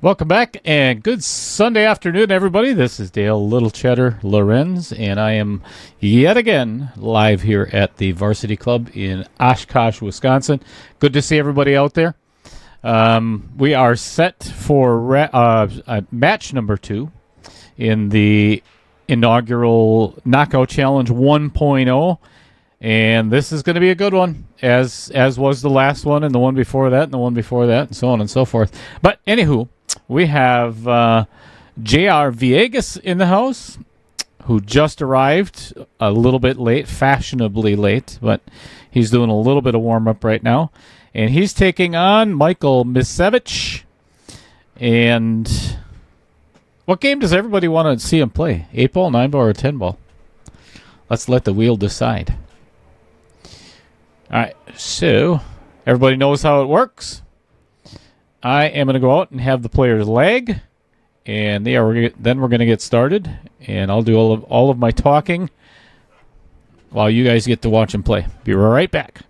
Welcome back, and good Sunday afternoon, everybody. This is Dale Little Cheddar Lorenz, and I am yet again live here at the Varsity Club in Oshkosh, Wisconsin. Good to see everybody out there. We are set for match number 2 in the inaugural Knockout Challenge 1.0. And this is going to be a good one, as was the last one, and the one before that, and the one before that, and so on and so forth. But anywho, we have J.R. Villegas in the house, who just arrived a little bit late, fashionably late, but he's doing a little bit of warm-up right now. And he's taking on Michael Misevics. And what game does everybody want to see him play? 8-ball, 9-ball, or 10-ball? Let's let the wheel decide. All right, so everybody knows how it works. I am going to go out and have the players lag, and then we're going to get started, and I'll do all of my talking while you guys get to watch and play. Be right back.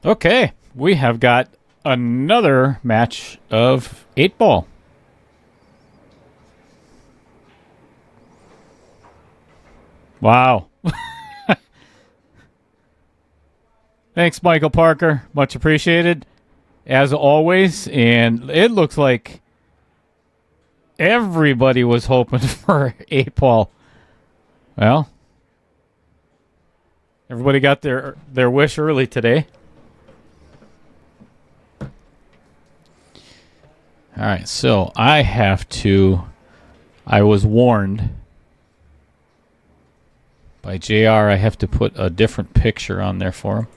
Okay, we have got another match of 8-ball. Wow. Thanks, Michael Parker. Much appreciated, as always. And it looks like everybody was hoping for 8-ball. Well, everybody got their wish early today. All right, so I was warned by JR, I have to put a different picture on there for him.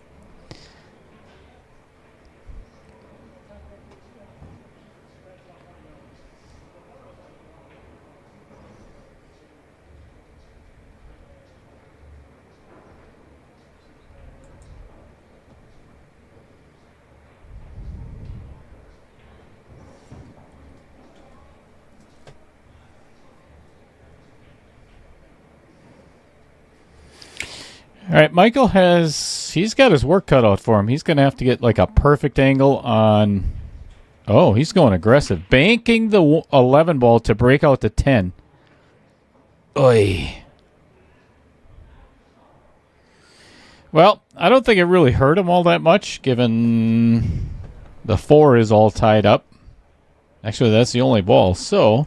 All right, Michael he's got his work cut out for him. He's going to have to get like a perfect angle on, oh, he's going aggressive. Banking the 11 ball to break out the 10. Oy. Well, I don't think it really hurt him all that much, given the 4 is all tied up. Actually, that's the only ball. So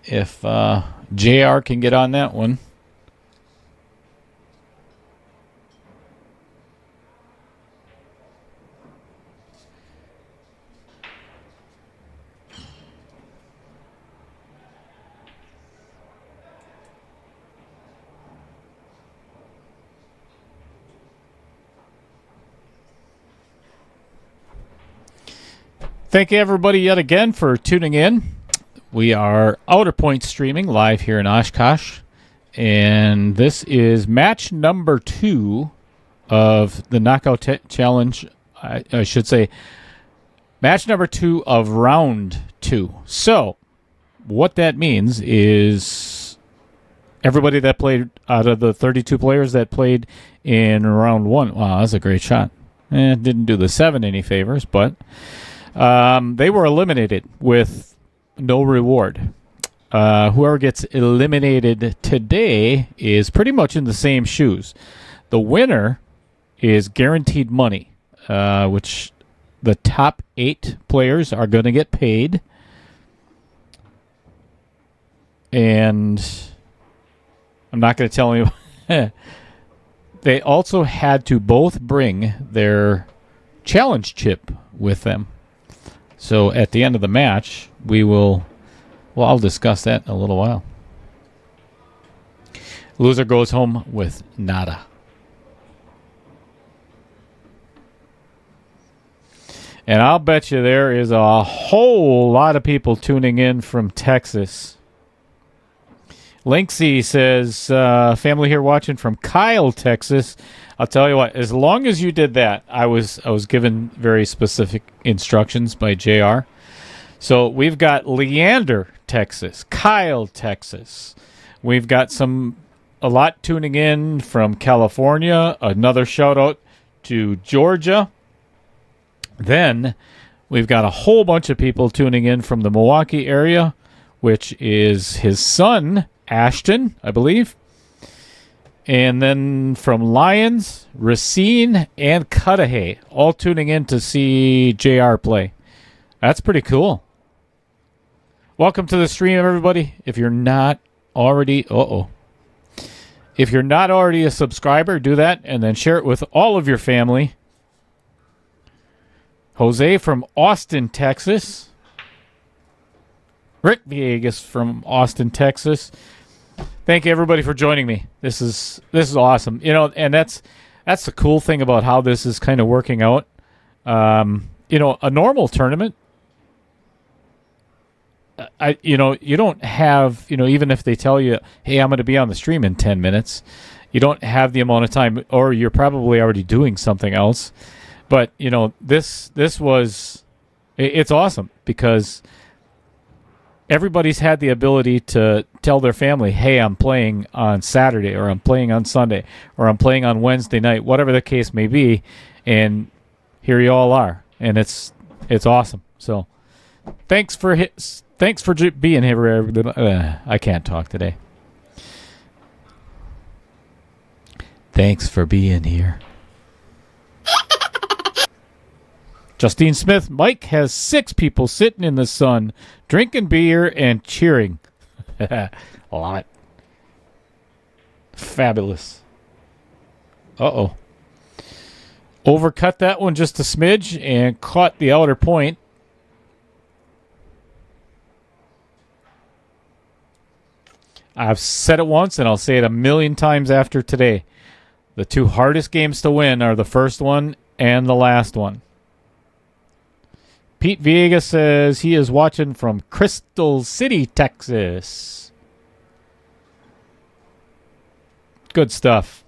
if JR can get on that one. Thank you, everybody, yet again for tuning in. We are Outer Point streaming live here in Oshkosh, and this is match number 2 of the Knockout Challenge. I should say match number 2 of round 2. So what that means is everybody that played out of the 32 players that played in round 1. Wow, that's a great shot. Didn't do the 7 any favors, but they were eliminated with no reward. Whoever gets eliminated today is pretty much in the same shoes. The winner is guaranteed money, which the top 8 players are going to get paid. And I'm not going to tell you. They also had to both bring their challenge chip with them. So at the end of the match, I'll discuss that in a little while. Loser goes home with nada. And I'll bet you there is a whole lot of people tuning in from Texas. Linksy says, family here watching from Kyle, Texas. I'll tell you what, as long as you did that, I was given very specific instructions by JR. So we've got Leander, Texas, Kyle, Texas. We've got a lot tuning in from California. Another shout out to Georgia. Then we've got a whole bunch of people tuning in from the Milwaukee area, which is his son, Ashton, I believe. And then from Lyons, Racine, and Cudahy, all tuning in to see JR play. That's pretty cool. Welcome to the stream, everybody. If you're not already, if you're not already a subscriber, do that and then share it with all of your family. Jose from Austin, Texas. Rick Villegas from Austin, Texas. Thank you, everybody, for joining me. This is awesome. And that's the cool thing about how this is kind of working out. A normal tournament, you don't have, even if they tell you, hey, I'm going to be on the stream in 10 minutes, you don't have the amount of time, or you're probably already doing something else. But, it's awesome because everybody's had the ability to tell their family, hey, I'm playing on Saturday, or I'm playing on Sunday, or I'm playing on Wednesday night, whatever the case may be. And here you all are. And it's awesome. So thanks for being here. I can't talk today. Thanks for being here. Justine Smith, Mike has 6 people sitting in the sun, drinking beer and cheering. Love it. Fabulous. Uh-oh. Overcut that one just a smidge and caught the outer point. I've said it once and I'll say it a million times after today. The 2 hardest games to win are the first one and the last one. Pete Villegas says he is watching from Crystal City, Texas. Good stuff.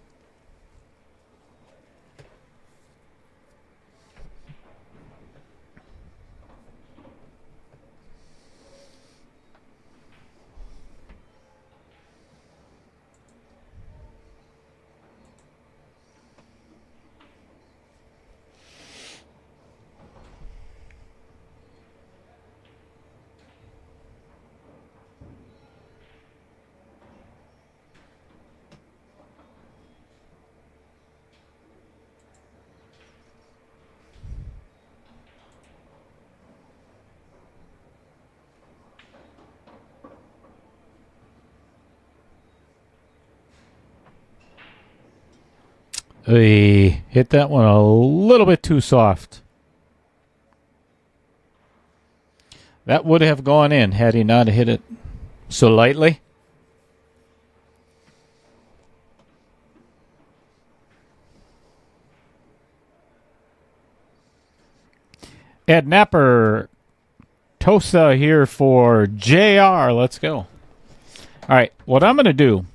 He hit that one a little bit too soft. That would have gone in had he not hit it so lightly. Ed Napper, Tosa here for JR. Let's go. All right, what I'm going to do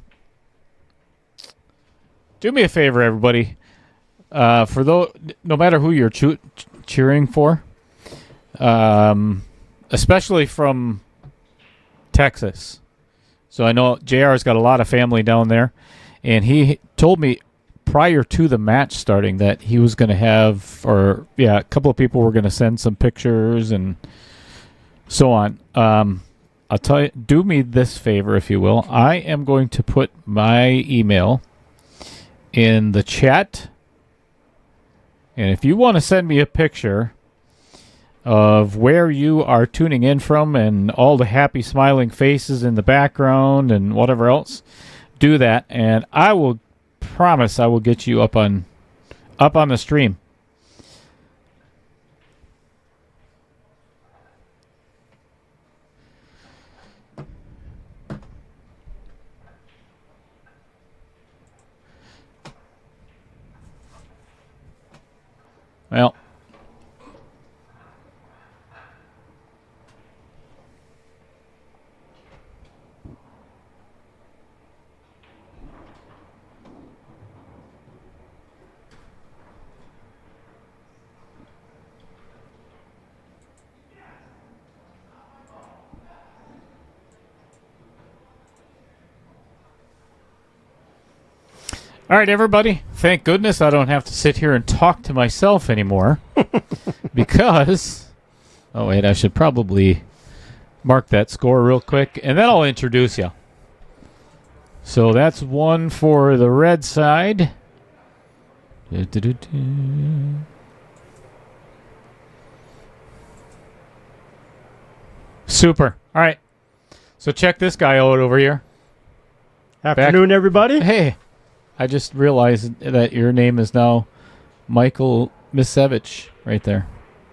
me a favor, everybody. For those, no matter who you're cheering for, especially from Texas. So I know JR's got a lot of family down there, and he told me prior to the match starting that he was going to have, a couple of people were going to send some pictures and so on. I'll tell you, do me this favor, if you will. I am going to put my email in the chat, and if you want to send me a picture of where you are tuning in from and all the happy smiling faces in the background and whatever else, do that, and I will promise I will get you up on the stream. Well, all right, everybody. Thank goodness I don't have to sit here and talk to myself anymore. Because, oh wait, I should probably mark that score real quick, and then I'll introduce you. So that's one for the red side. Super. All right. So check this guy out over here. Afternoon, everybody. Hey. I just realized that your name is now Michael Misevics right there.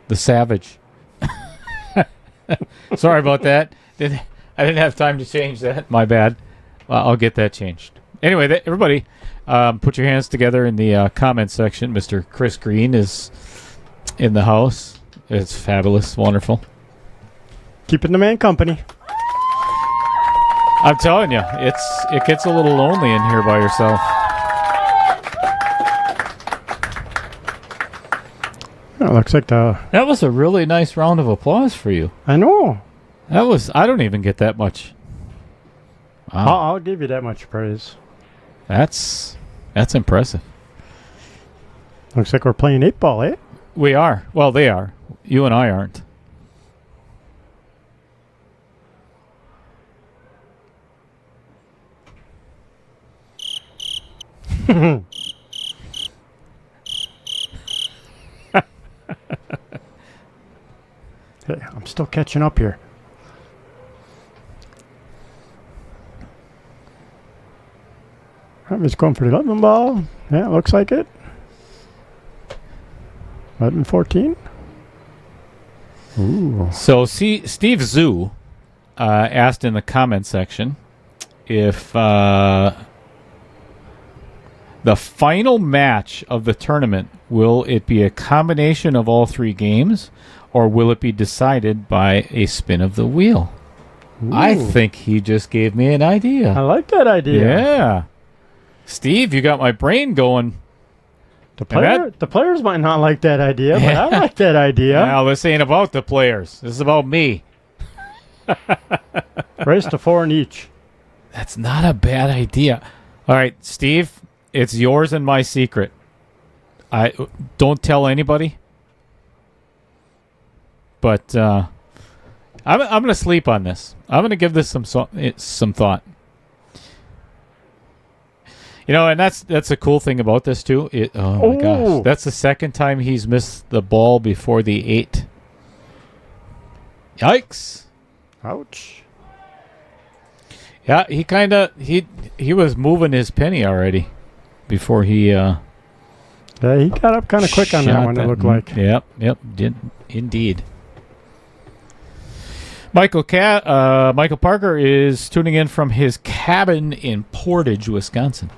The Savage. Sorry about that. I didn't have time to change that. My bad. I'll get that changed. Anyway, everybody, put your hands together in the comment section. Mr. Chris Green is in the house. It's fabulous. Wonderful. Keeping the man company. I'm telling you, it gets a little lonely in here by yourself. It looks like that was a really nice round of applause for you. I know. I don't even get that much. Wow. I'll give you that much praise. That's impressive. Looks like we're playing 8-ball, eh? We are. Well, they are. You and I aren't. Hey, I'm still catching up here. I'm just going for the 11 ball. Yeah, looks like it. 11-14. Ooh. So Steve Zoo asked in the comment section if the final match of the tournament, will it be a combination of all three games, or will it be decided by a spin of the wheel? Ooh. I think he just gave me an idea. I like that idea. Yeah. Steve, you got my brain going. The players might not like that idea, but I like that idea. Now, this ain't about the players. This is about me. Race to 4 in each. That's not a bad idea. All right, Steve, it's yours and my secret. I don't tell anybody. But I'm going to sleep on this. I'm going to give this some thought. You know, and that's a cool thing about this too. Oh my gosh, that's the second time he's missed the ball before the 8. Yikes! Ouch! Yeah, he was moving his penny already before he Yeah, he got up kind of quick on that one, it looked like. Yep, did indeed. Michael Parker is tuning in from his cabin in Portage, Wisconsin.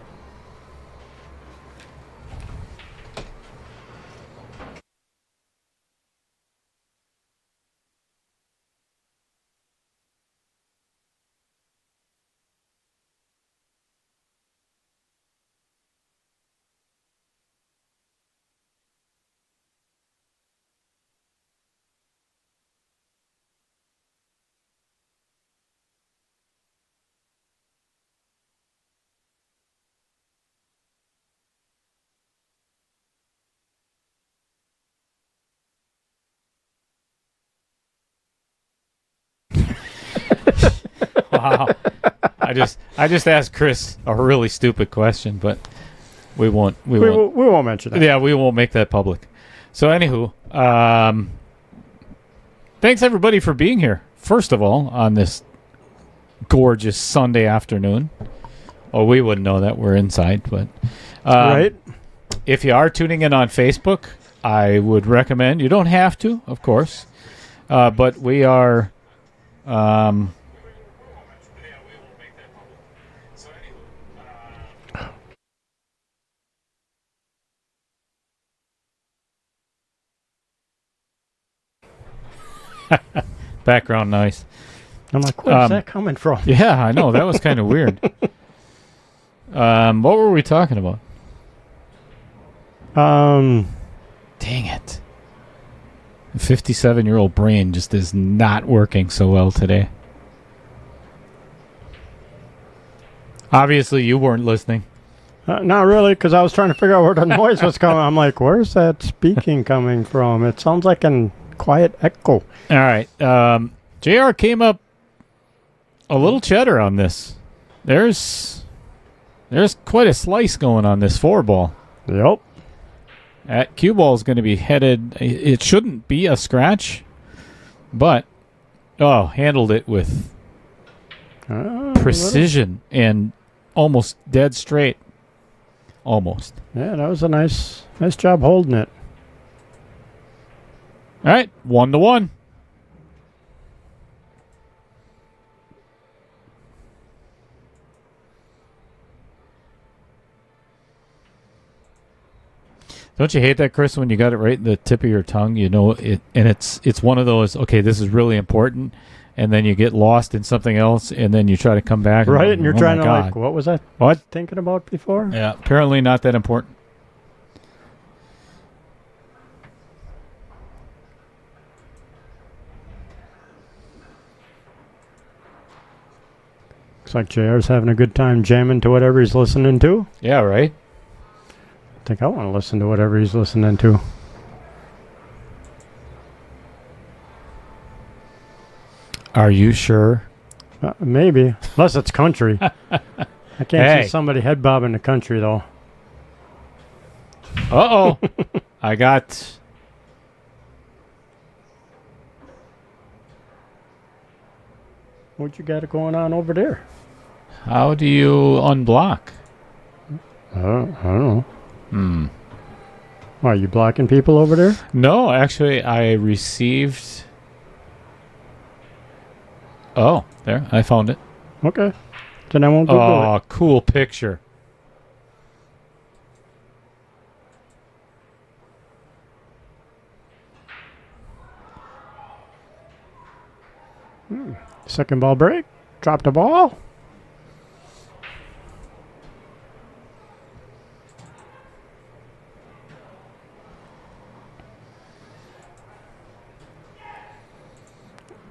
Wow. I just asked Chris a really stupid question, but we won't mention that. Yeah, we won't make that public. So anywho, thanks everybody for being here. First of all, on this gorgeous Sunday afternoon. Oh, we wouldn't know that, we're inside, but right. If you are tuning in on Facebook, I would recommend, you don't have to, of course, but we are background noise. I'm like, where's that coming from? Yeah, I know. That was kind of weird. What were we talking about? Dang it. The 57-year-old brain just is not working so well today. Obviously, you weren't listening. Not really, because I was trying to figure out where the noise was coming. I'm like, where's that speaking coming from? It sounds like a quiet echo. All right. JR came up a little cheddar on this. There's quite a slice going on this 4-ball. Yep. That cue ball is going to be headed. It shouldn't be a scratch, but handled it with precision and almost dead straight. Almost. Yeah, that was a nice job holding it. All right, 1-1. Don't you hate that, Chris, when you got it right in the tip of your tongue? You know it, and it's one of those, okay, this is really important, and then you get lost in something else, and then you try to come back. Right, and you're trying to like, what was I thinking about before? Yeah, apparently not that important. Looks like JR's having a good time jamming to whatever he's listening to. Yeah, right? I think I want to listen to whatever he's listening to. Are you sure? Maybe. Unless it's country. I can't see somebody head bobbing the country, though. Uh-oh. I got... What you got going on over there? How do you unblock? I don't know. Are you blocking people over there? No, actually, I received... Oh, there. I found it. Okay. Then I won't Google it. Oh, cool picture. Second ball break. Drop the ball.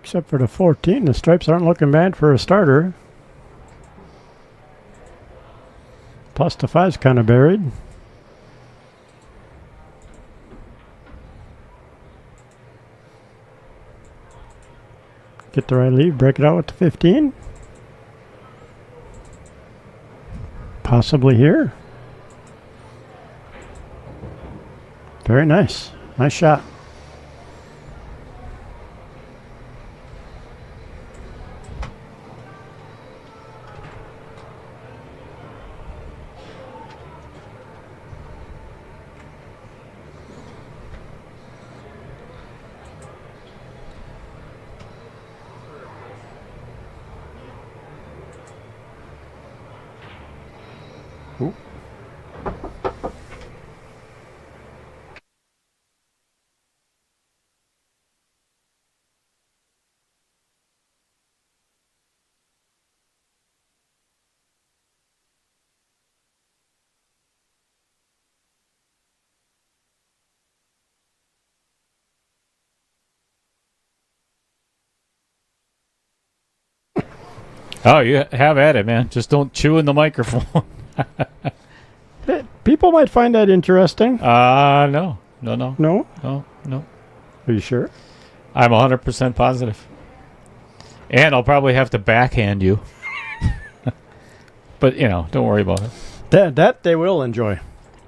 Except for the 14, the stripes aren't looking bad for a starter. Plus the 5's kind of buried. Get the right lead, break it out with the 15. Possibly here. Very nice. Nice shot. Ooh. Oh, you have at it, man. Just don't chew in the microphone. People might find that interesting. No. No? No. Are you sure? I'm 100% positive. And I'll probably have to backhand you. But, don't worry about it. That they will enjoy.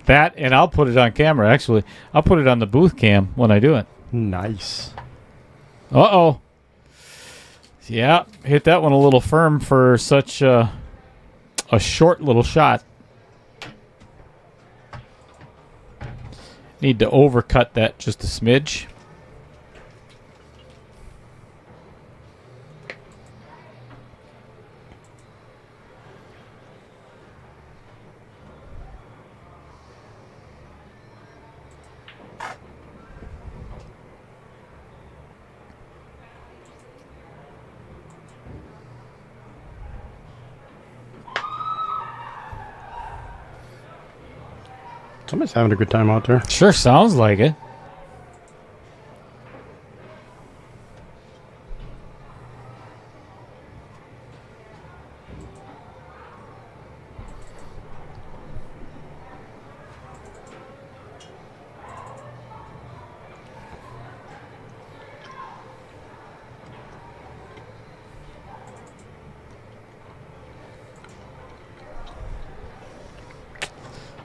That, and I'll put it on camera, actually. I'll put it on the booth cam when I do it. Nice. Uh-oh. Yeah, hit that one a little firm for such a short little shot. Need to overcut that just a smidge. Somebody's having a good time out there. Sure sounds like it.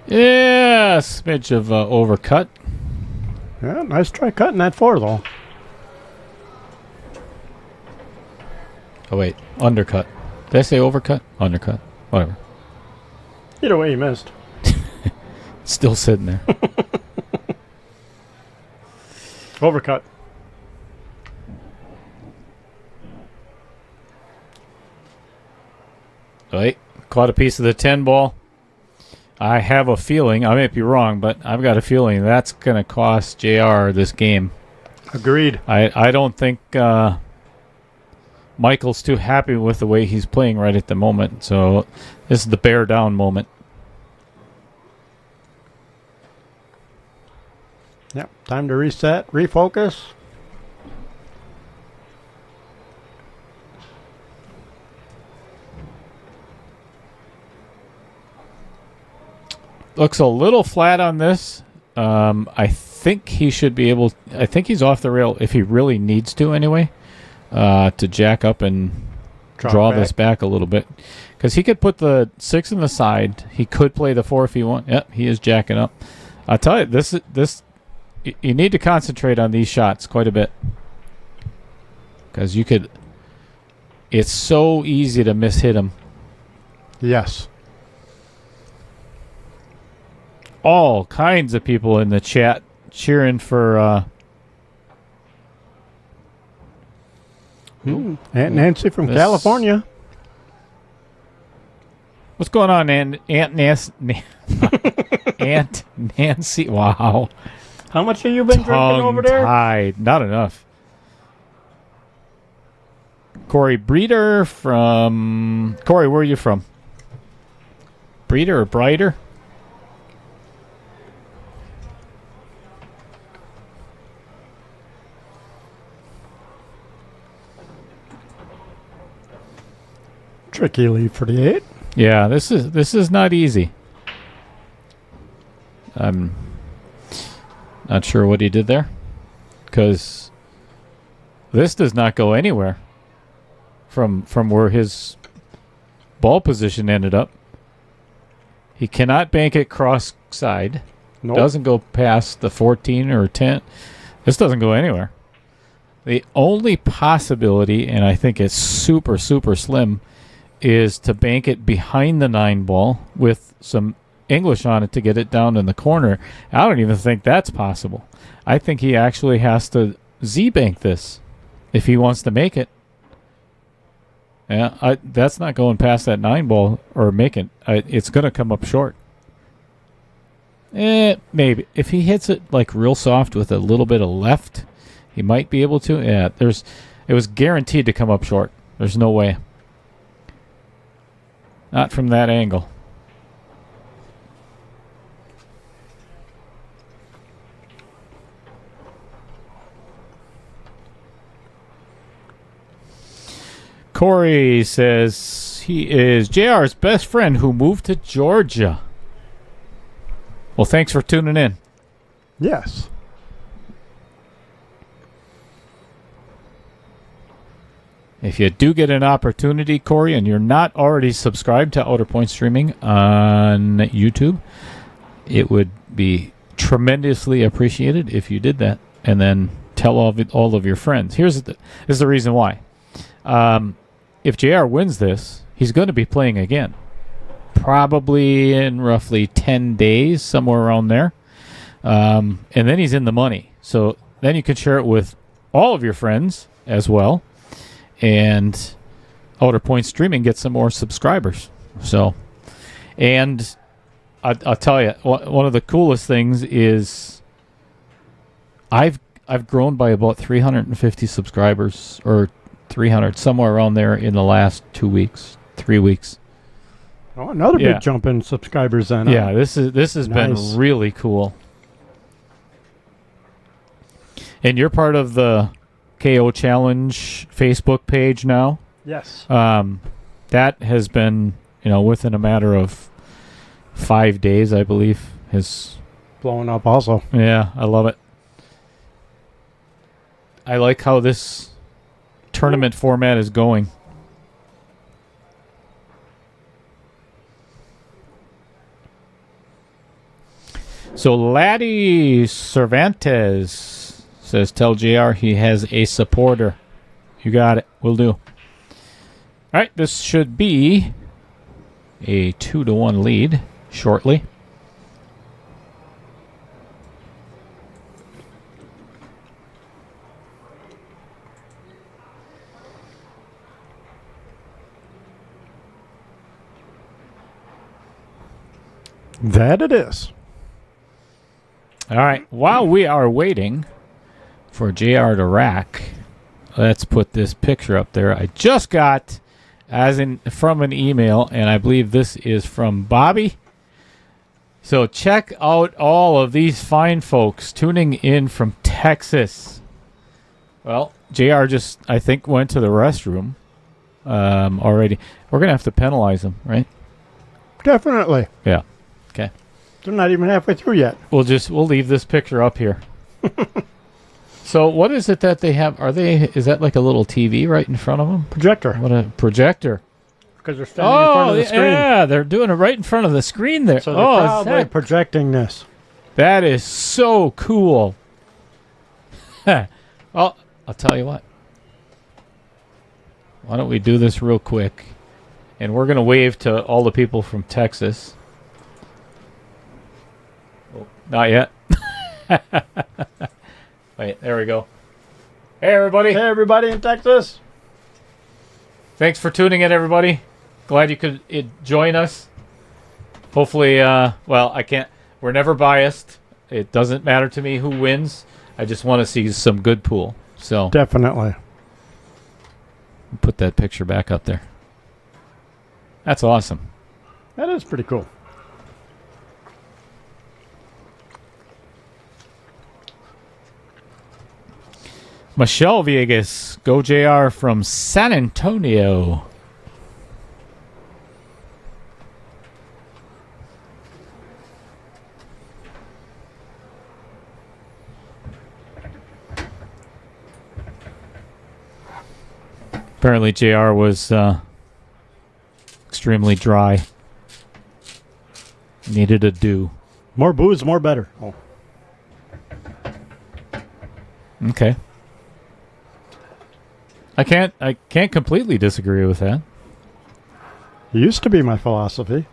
Yeah, smidge of overcut. Yeah, nice try cutting that 4 though. Oh, wait. Undercut. Did I say overcut? Undercut. Whatever. Either way, you missed. Still sitting there. Overcut. Wait. Caught a piece of the 10 ball. I have a feeling, I might be wrong, but I've got a feeling that's going to cost JR this game. Agreed. I don't think Michael's too happy with the way he's playing right at the moment, so this is the bear down moment. Yep, time to reset, refocus. Looks a little flat on this. I think he should be able... I think he's off the rail if he really needs to anyway, to jack up and draw this back a little bit. Because he could put the 6 in the side. He could play the 4 if he wants. Yep, he is jacking up. I'll tell you, this you need to concentrate on these shots quite a bit. Because you could... It's so easy to mishit him. Yes. All kinds of people in the chat cheering for Aunt Nancy from California. What's going on, Aunt Nancy? Aunt Nancy. Wow. How much have you been drinking over there? Tongue-tied. Not enough. Corey Breeder from... Corey, where are you from? Breeder or Brighter? Tricky lead for the 8. Yeah, this is not easy. I'm not sure what he did there, because this does not go anywhere from where his ball position ended up. He cannot bank it cross side. Nope. Doesn't go past the 14 or 10. This doesn't go anywhere. The only possibility, and I think it's super, super slim, is to bank it behind the 9 ball with some English on it to get it down in the corner. I don't even think that's possible. I think he actually has to Z-bank this if he wants to make it. Yeah, that's not going past that 9 ball or making. It's going to come up short. Maybe if he hits it like real soft with a little bit of left, he might be able to. Yeah, it was guaranteed to come up short. There's no way. Not from that angle. Corey says he is JR's best friend who moved to Georgia. Well, thanks for tuning in. Yes. If you do get an opportunity, Corey, and you're not already subscribed to Outer Point Streaming on YouTube, it would be tremendously appreciated if you did that, and then tell all of your friends. This is the reason why. If JR wins this, he's going to be playing again. Probably in roughly 10 days, somewhere around there. And then he's in the money. So then you can share it with all of your friends as well. And Outer Point Streaming gets some more subscribers. So, and I'll tell you, one of the coolest things is I've grown by about 350 subscribers, or 300, somewhere around there in the last 2 weeks, 3 weeks. Oh, another big jump in subscribers then. Yeah, this has been really cool. And you're part of the KO Challenge Facebook page now. Yes. That has been, within a matter of 5 days, I believe, has blowing up also. Yeah, I love it. I like how this tournament format is going. So Laddie Cervantes says, tell JR he has a supporter. You got it. Will do. All right, this should be a 2-1 lead shortly. That it is. All right. While we are waiting for JR to rack, let's put this picture up there. I just got, from an email, and I believe this is from Bobby. So check out all of these fine folks tuning in from Texas. Well, JR just, I think, went to the restroom already. We're going to have to penalize him, right? Definitely. Yeah. Okay. They're not even halfway through yet. We'll leave this picture up here. So what is it that they have? Is that like a little TV right in front of them? Projector. What a projector. Because they're standing in front of the screen. Yeah, they're doing it right in front of the screen there. So they're probably projecting this. That is so cool. Well, I'll tell you what. Why don't we do this real quick? And we're going to wave to all the people from Texas. Oh, not yet. Wait, there we go. Hey, everybody. Hey, everybody in Texas. Thanks for tuning in, everybody. Glad you could join us. Hopefully, I can't. We're never biased. It doesn't matter to me who wins. I just want to see some good pool. So definitely. Put that picture back up there. That's awesome. That is pretty cool. Michelle Villegas, go JR from San Antonio. Apparently JR was extremely dry. Needed a dew. More booze, more better. Oh. Okay. I can't completely disagree with that. It used to be my philosophy.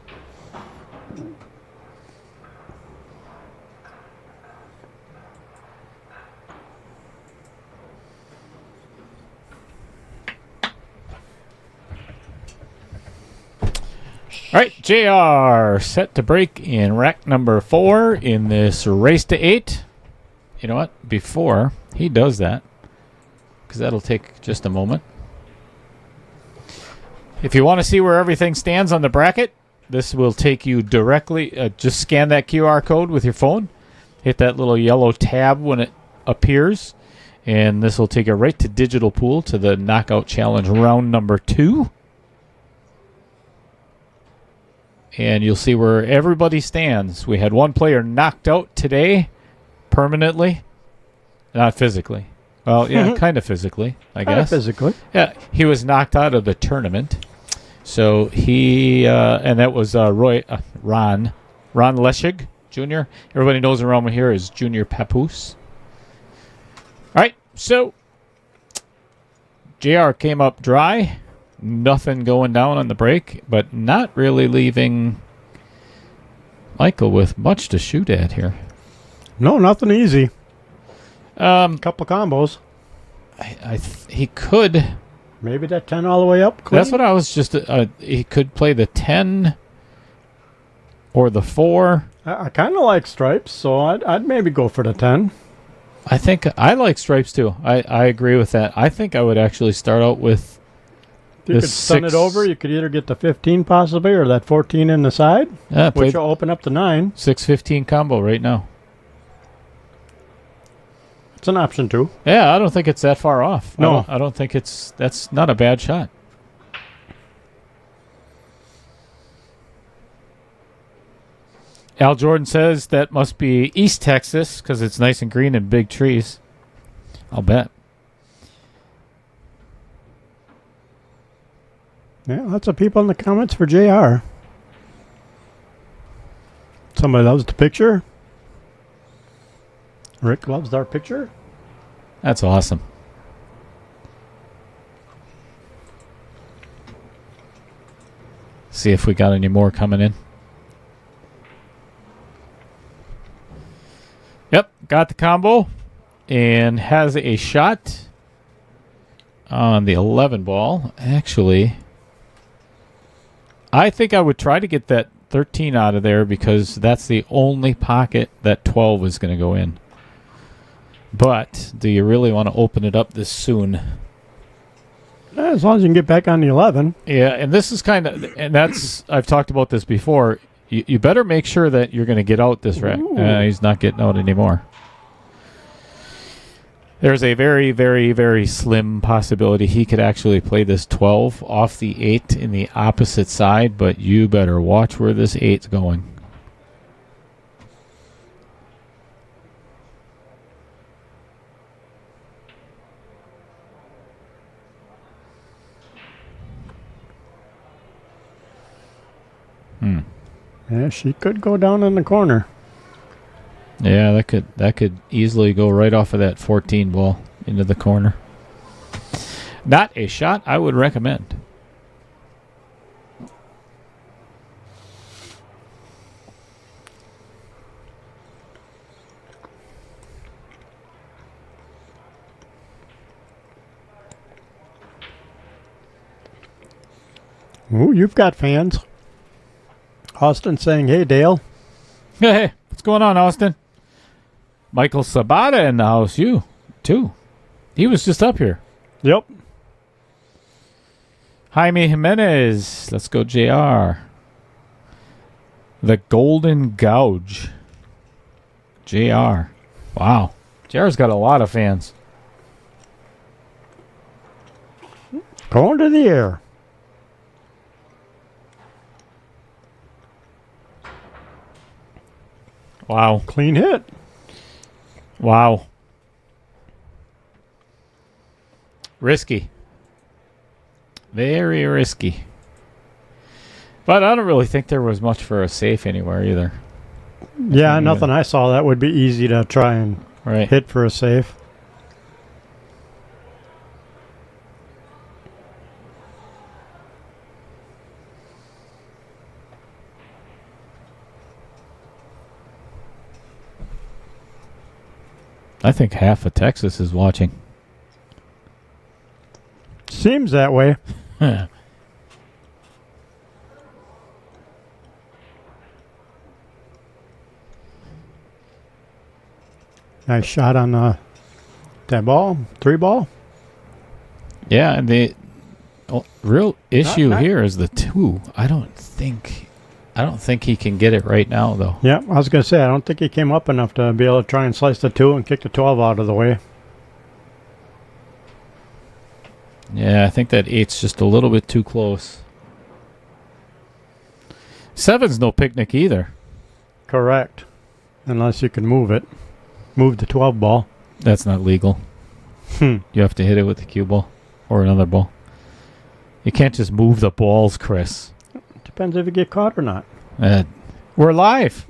All right, JR set to break in rack number 4 in this race to 8. You know what? Before he does that, because that'll take just a moment. If you want to see where everything stands on the bracket, this will take you directly. Just scan that QR code with your phone. Hit that little yellow tab when it appears. And this will take you right to Digital Pool to the Knockout Challenge round number 2. And you'll see where everybody stands. We had one player knocked out today permanently. Not physically. Well, yeah, kind of physically, I guess. Physically. Yeah, he was knocked out of the tournament. So he, and that was Ron Leschig Jr. Everybody knows around here is Junior Papoose. All right, so JR came up dry. Nothing going down on the break, but not really leaving Michael with much to shoot at here. No, nothing easy. Couple combos. He could. Maybe that 10 all the way up. Clean? That's what I was just. He could play the 10 or the 4. I kind of like stripes, so I'd maybe go for the 10. I think I like stripes too. I agree with that. I think I would actually start out with. You could stun it over. You could either get the 15 possibly or that 14 in the side, which will open up the 9. 6-15 combo right now. It's an option too. Yeah, I don't think it's that far off. No. I don't think that's not a bad shot. Al Jordan says that must be East Texas because it's nice and green and big trees. I'll bet. Yeah, lots of people in the comments for JR. Somebody loves the picture. Rick loves our picture. That's awesome. See if we got any more coming in. Yep, got the combo and has a shot on the 11 ball. Actually, I think I would try to get that 13 out of there because that's the only pocket that 12 is going to go in. But do you really want to open it up this soon? As long as you can get back on the 11. Yeah, and this is kind of, and that's, I've talked about this before. You better make sure that you're going to get out this rack. He's not getting out anymore. There's a very, very, very slim possibility he could actually play this 12 off the 8 in the opposite side, but you better watch where this 8's going. Yeah, she could go down in the corner. Yeah, that could easily go right off of that 14 ball into the corner. Not a shot I would recommend. Ooh, you've got fans. Austin saying, "Hey, Dale." Hey, what's going on, Austin? Michael Sabata in the house. You, too. He was just up here. Yep. Jaime Jimenez. Let's go, JR. The Golden Gouge. JR. Wow. JR's got a lot of fans. Going to the air. Wow. Clean hit. Wow. Risky. Very risky. But I don't really think there was much for a safe anywhere either. Yeah, nothing I saw that would be easy to try and hit for a safe. I think half of Texas is watching. Seems that way. Nice shot on that ball. 3 ball. Yeah, and the real issue Not- here is the 2. I don't think he can get it right now, though. Yeah, I was going to say, I don't think he came up enough to be able to try and slice the 2 and kick the 12 out of the way. Yeah, I think that 8's just a little bit too close. 7's no picnic either. Correct. Unless you can move it. Move the 12 ball. That's not legal. You have to hit it with the cue ball or another ball. You can't just move the balls, Chris. Depends if you get caught or not. We're live.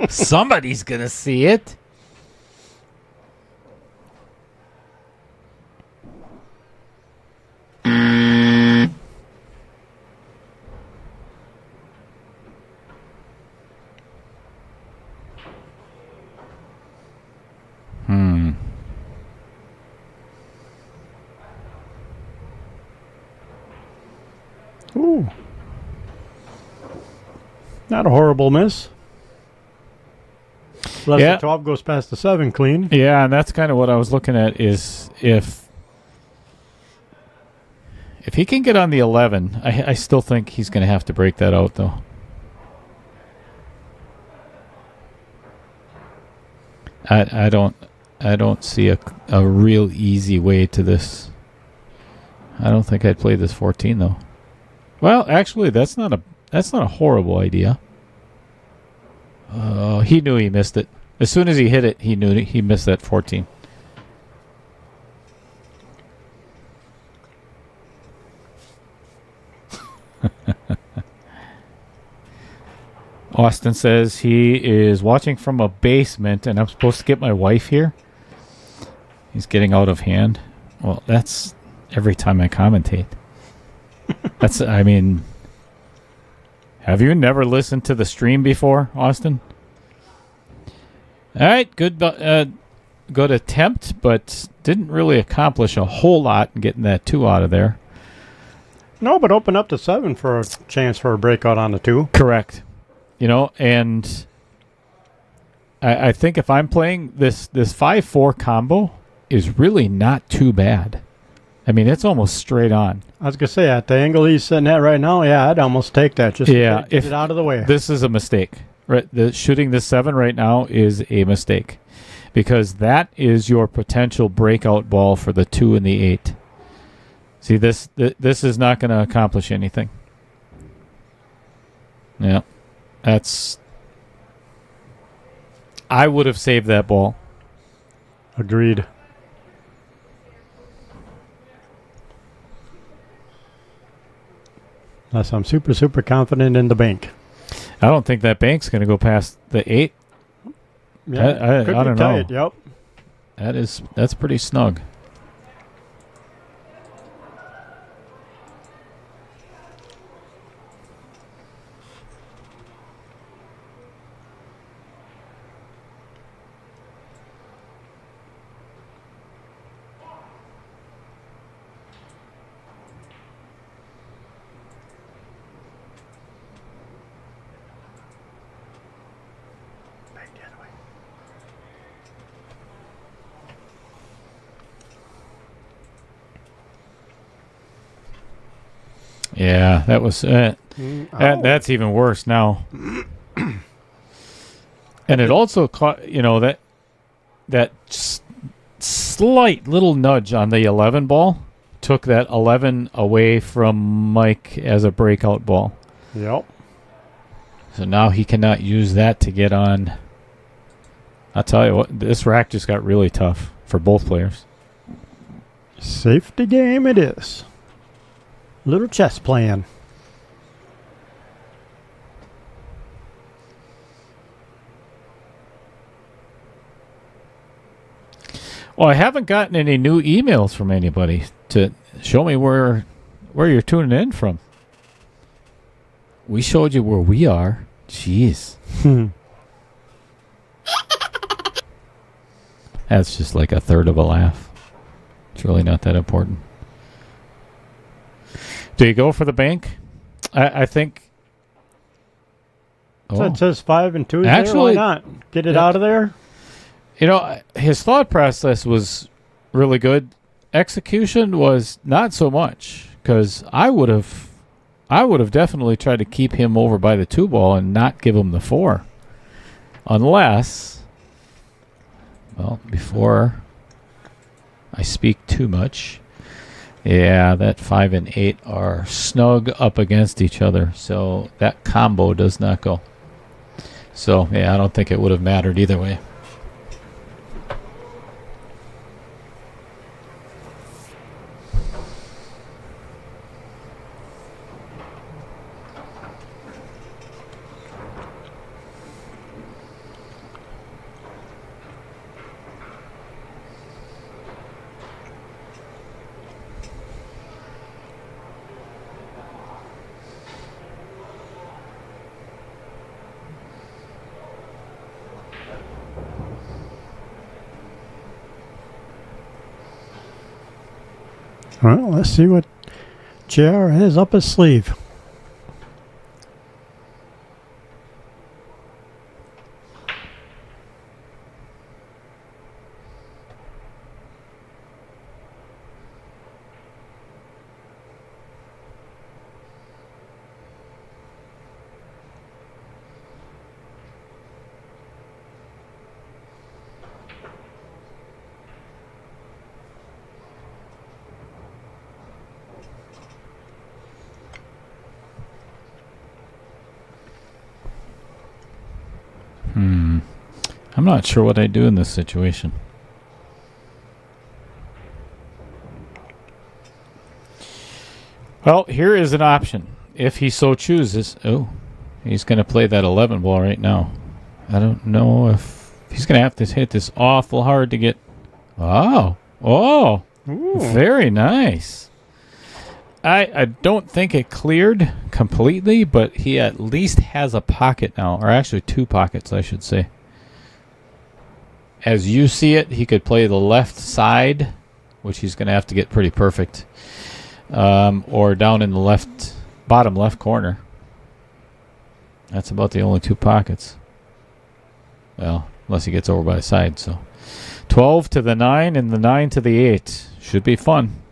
Somebody's going to see it. Ooh. Not a horrible miss. Unless Yeah. the 12 goes past the 7 clean. Yeah, and that's kind of what I was looking at is if he can get on the 11, I still think he's going to have to break that out, though. I don't see a real easy way to this. I don't think I'd play this 14 though. Well, actually, that's not a horrible idea. He knew he missed it. As soon as he hit it, he knew he missed that 14. Austin says he is watching from a basement and I'm supposed to get my wife here. He's getting out of hand. Well, that's every time I commentate. Have you never listened to the stream before, Austin? All right, good attempt, but didn't really accomplish a whole lot in getting that 2 out of there. No, but open up to 7 for a chance for a breakout on the 2. Correct. And I think if I'm playing this 5-4 combo is really not too bad. I mean, it's almost straight on. I was going to say, at the angle he's sitting at right now, yeah, I'd almost take that. Just get it out of the way. This is a mistake. Right? Shooting this 7 right now is a mistake because that is your potential breakout ball for the 2 and the 8. See, this is not going to accomplish anything. Yeah. I would have saved that ball. Agreed. Unless I'm super, super confident in the bank. I don't think that bank's going to go past the 8. Yeah, I could don't be tight, know. Yep. That's pretty snug. Yeah, that was that's even worse now. And it also caught, that slight little nudge on the 11 ball took that 11 away from Mike as a breakout ball. Yep. So now he cannot use that to get on. I'll tell you what, this rack just got really tough for both players. Safety game it is. Little chess playing. Well, I haven't gotten any new emails from anybody to show me where you're tuning in from. We showed you where we are. Jeez. That's just like a third of a laugh. It's really not that important. Do you go for the bank? I think. So it says 5 and 2. Actually, why not? Get it out of there. His thought process was really good. Execution was not so much, because I would have definitely tried to keep him over by the 2-ball and not give him the 4. Unless, well, before I speak too much, yeah, that 5 and 8 are snug up against each other, so that combo does not go. So, yeah, I don't think it would have mattered either way. Well, let's see what JR has up his sleeve. I'm not sure what I do in this situation. Well, here is an option. If he so chooses. Oh, he's going to play that 11 ball right now. I don't know if he's going to have to hit this awful hard to get. Oh, Ooh. Very nice. I don't think it cleared completely, but he at least has a pocket now, or actually 2 pockets, I should say. As you see it, he could play the left side, which he's going to have to get pretty perfect, or down in the bottom left corner. That's about the only 2 pockets. Well, unless he gets over by the side. So 12 to the 9 and the 9 to the 8. Should be fun.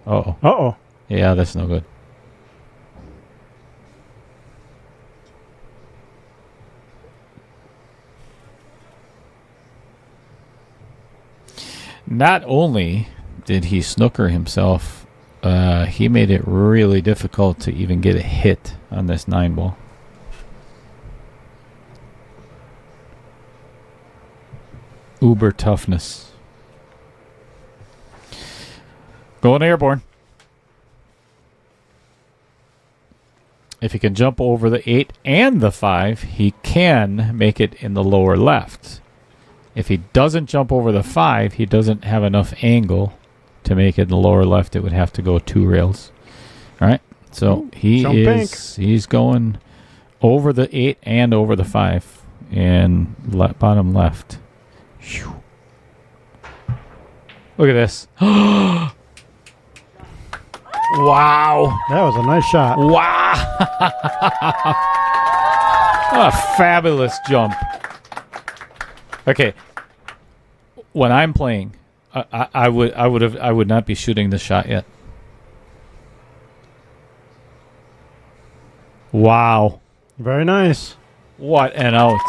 Uh-oh. Uh-oh. Yeah, that's no good. Not only did he snooker himself, he made it really difficult to even get a hit on this 9 ball. Uber toughness. Going airborne. If he can jump over the 8 and the 5, he can make it in the lower left. If he doesn't jump over the 5, he doesn't have enough angle to make it in the lower left. It would have to go 2 rails. All right. So he's going over the 8 and over the 5 and bottom left. Whew. Look at this. Wow. That was a nice shot. Wow. What a fabulous jump. Okay. When I'm playing, I would not be shooting this shot yet. Wow. Very nice. What an out.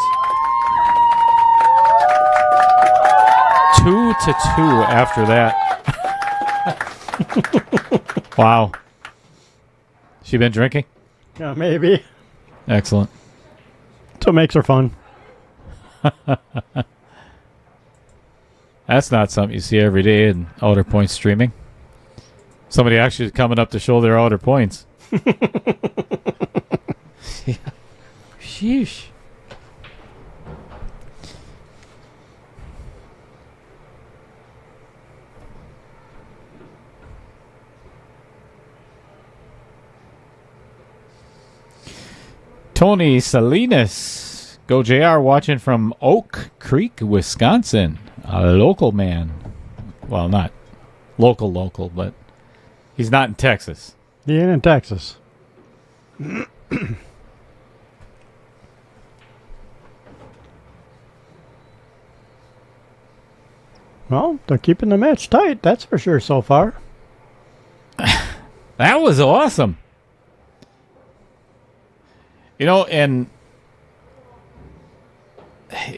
2 to 2 after that. Wow. She been drinking? Yeah, maybe. Excellent. That's what makes her fun. That's not something you see every day in Outer Points streaming. Somebody actually coming up to show their Outer Points. Yeah. Sheesh. Tony Salinas. Go JR watching from Oak Creek, Wisconsin. A local man. Well, not local, but he's not in Texas. He ain't in Texas. Well, they're keeping the match tight, that's for sure so far. That was awesome. And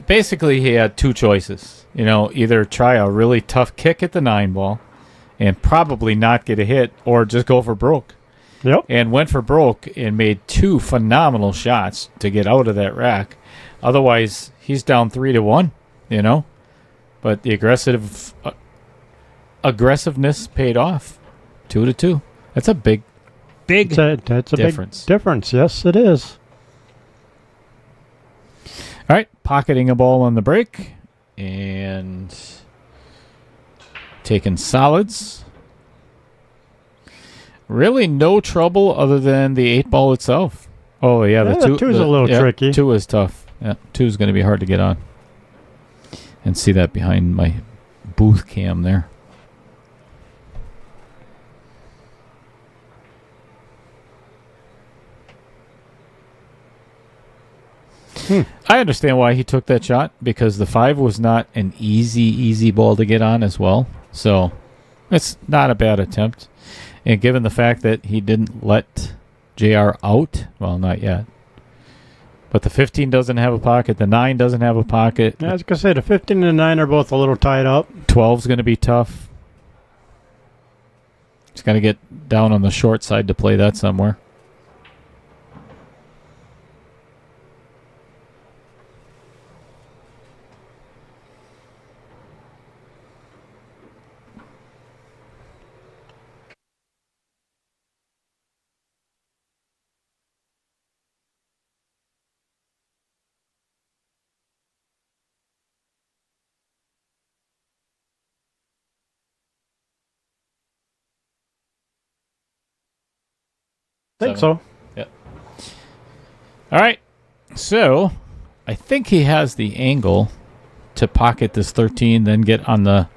basically he had two choices. Either try a really tough kick at the 9-ball and probably not get a hit, or just go for broke. Yep. And went for broke and made two phenomenal shots to get out of that rack. Otherwise, he's down 3-1, But the aggressiveness paid off. 2-2. That's a big That's a difference. Big difference. Yes, it is. All right, pocketing a ball on the break and taking solids. Really no trouble other than the 8-ball itself. Oh, yeah. The 2's a little tricky. 2 is tough. Yeah, 2 is going to be hard to get on. And see that behind my booth cam there. I understand why he took that shot, because the 5 was not an easy ball to get on as well. So it's not a bad attempt. And given the fact that he didn't let JR out, well, not yet. But the 15 doesn't have a pocket. The 9 doesn't have a pocket. Yeah, I was going to say the 15 and the 9 are both a little tied up. 12's going to be tough. He's got to get down on the short side to play that somewhere. Think so. Yep. All right. So I think he has the angle to pocket this 13, then get on the...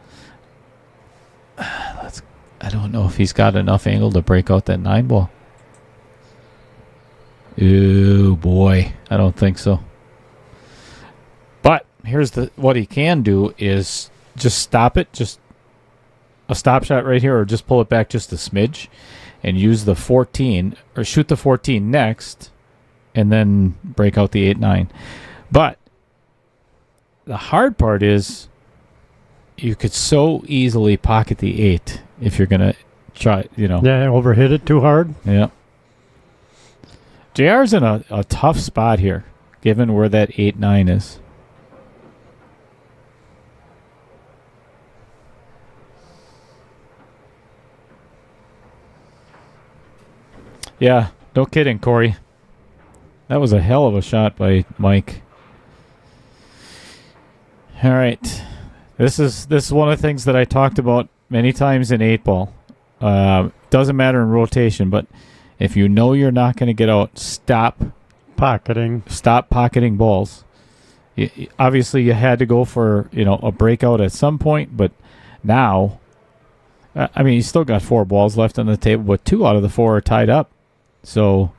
I don't know if he's got enough angle to break out that 9-ball. Oh, boy. I don't think so. But here's what he can do is just stop it. Just a stop shot right here, or just pull it back just a smidge. And use the 14, or shoot the 14 next, and then break out the 8-9. But the hard part is you could so easily pocket the 8 if you're going to try, Yeah, overhit it too hard. Yeah. JR's in a tough spot here, given where that 8-9 is. Yeah, no kidding, Corey. That was a hell of a shot by Mike. All right. This is one of the things that I talked about many times in 8-ball. Doesn't matter in rotation, but if you know you're not going to get out, stop pocketing balls. Obviously, you had to go for a breakout at some point, but now, you still got 4 balls left on the table, but 2 out of the 4 are tied up. So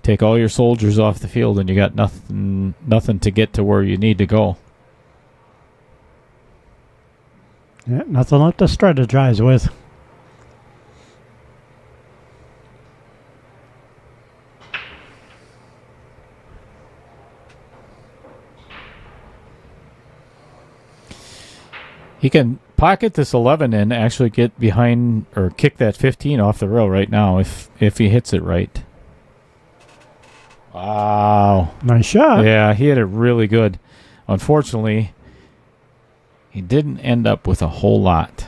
take all your soldiers off the field, and you got nothing to get to where you need to go. Yeah, nothing left to strategize with. He can pocket this 11 and actually get behind or kick that 15 off the rail right now if he hits it right. Wow. Nice shot. Yeah, he hit it really good. Unfortunately, he didn't end up with a whole lot.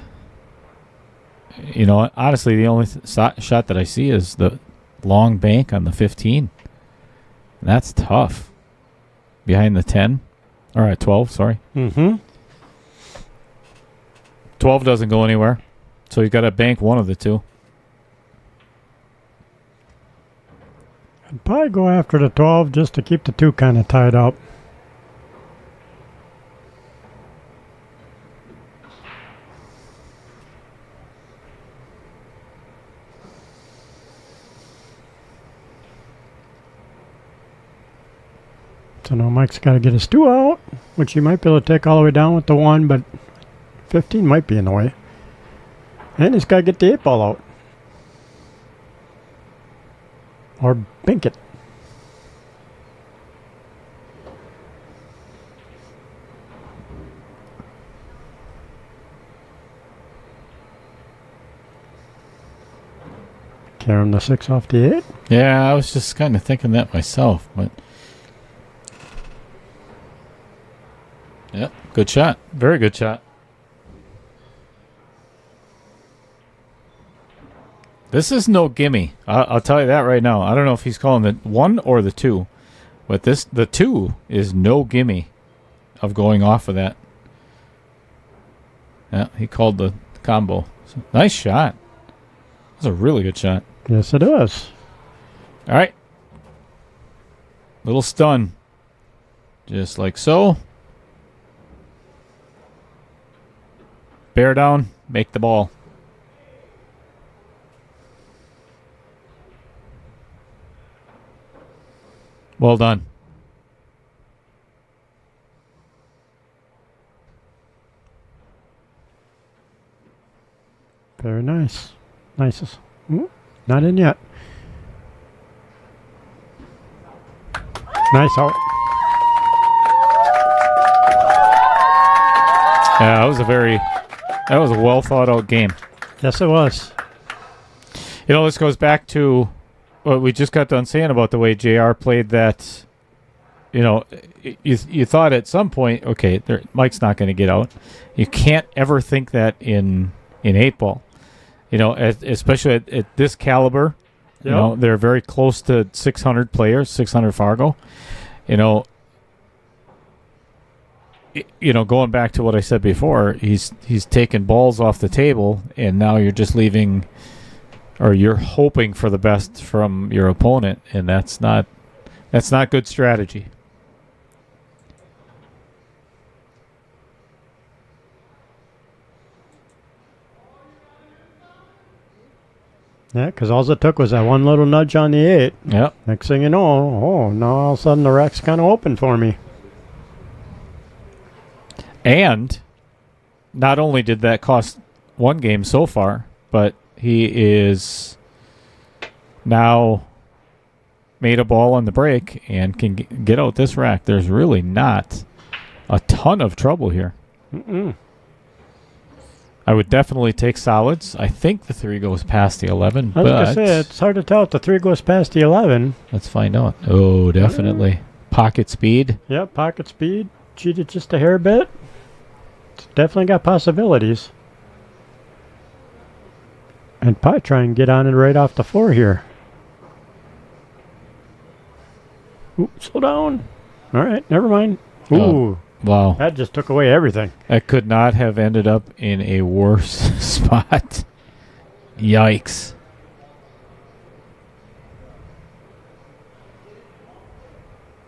Honestly, the only shot that I see is the long bank on the 15. And that's tough. Behind the 10. All right, 12, sorry. Mm-hmm. 12 doesn't go anywhere. So you got to bank one of the two. I'd probably go after the 12 just to keep the 2 kind of tied up. So now Mike's got to get his 2 out. which you might be able to take all the way down with the 1, but 15 might be in the way. And he's got to get the 8 ball out. Or bink it. Carry him the 6 off the 8. Yeah, I was just kind of thinking that myself, but yep, good shot. Very good shot. This is no gimme. I'll tell you that right now. I don't know if he's calling the 1 or the 2, but the 2 is no gimme of going off of that. Yeah, he called the combo. So, nice shot. That was a really good shot. Yes, it is. All right. Little stun. Just like so. Bear down. Make the ball. Well done. Very nice. Nicest. Ooh, not in yet. Nice out. Yeah, that was a well thought out game. Yes, it was. You know, this goes back to what we just got done saying about the way JR played that. You know, you thought at some point, okay, Mike's not going to get out. You can't ever think that in 8-ball. You know, especially at this caliber. Yep. You know, they're very close to 600 players, 600 Fargo. You know, going back to what I said before, he's taken balls off the table, and now you're just leaving, or you're hoping for the best from your opponent, and that's not good strategy. Yeah, because all it took was that one little nudge on the 8. Yep. Next thing you know, now all of a sudden the rack's kind of open for me. And not only did that cost one game so far, but he is now made a ball on the break and can get out this rack. There's really not a ton of trouble here. Mm-mm. I would definitely take solids. I think the 3 goes past the 11, I was but going to say, it's hard to tell if the 3 goes past the 11. let's find out. Oh, definitely. Pocket speed. Yep, pocket speed. Cheated just a hair bit. It's definitely got possibilities. And probably try and get on it right off the floor here. Ooh, slow down. All right, never mind. Ooh, Wow. that just took away everything. That could not have ended up in a worse spot. Yikes.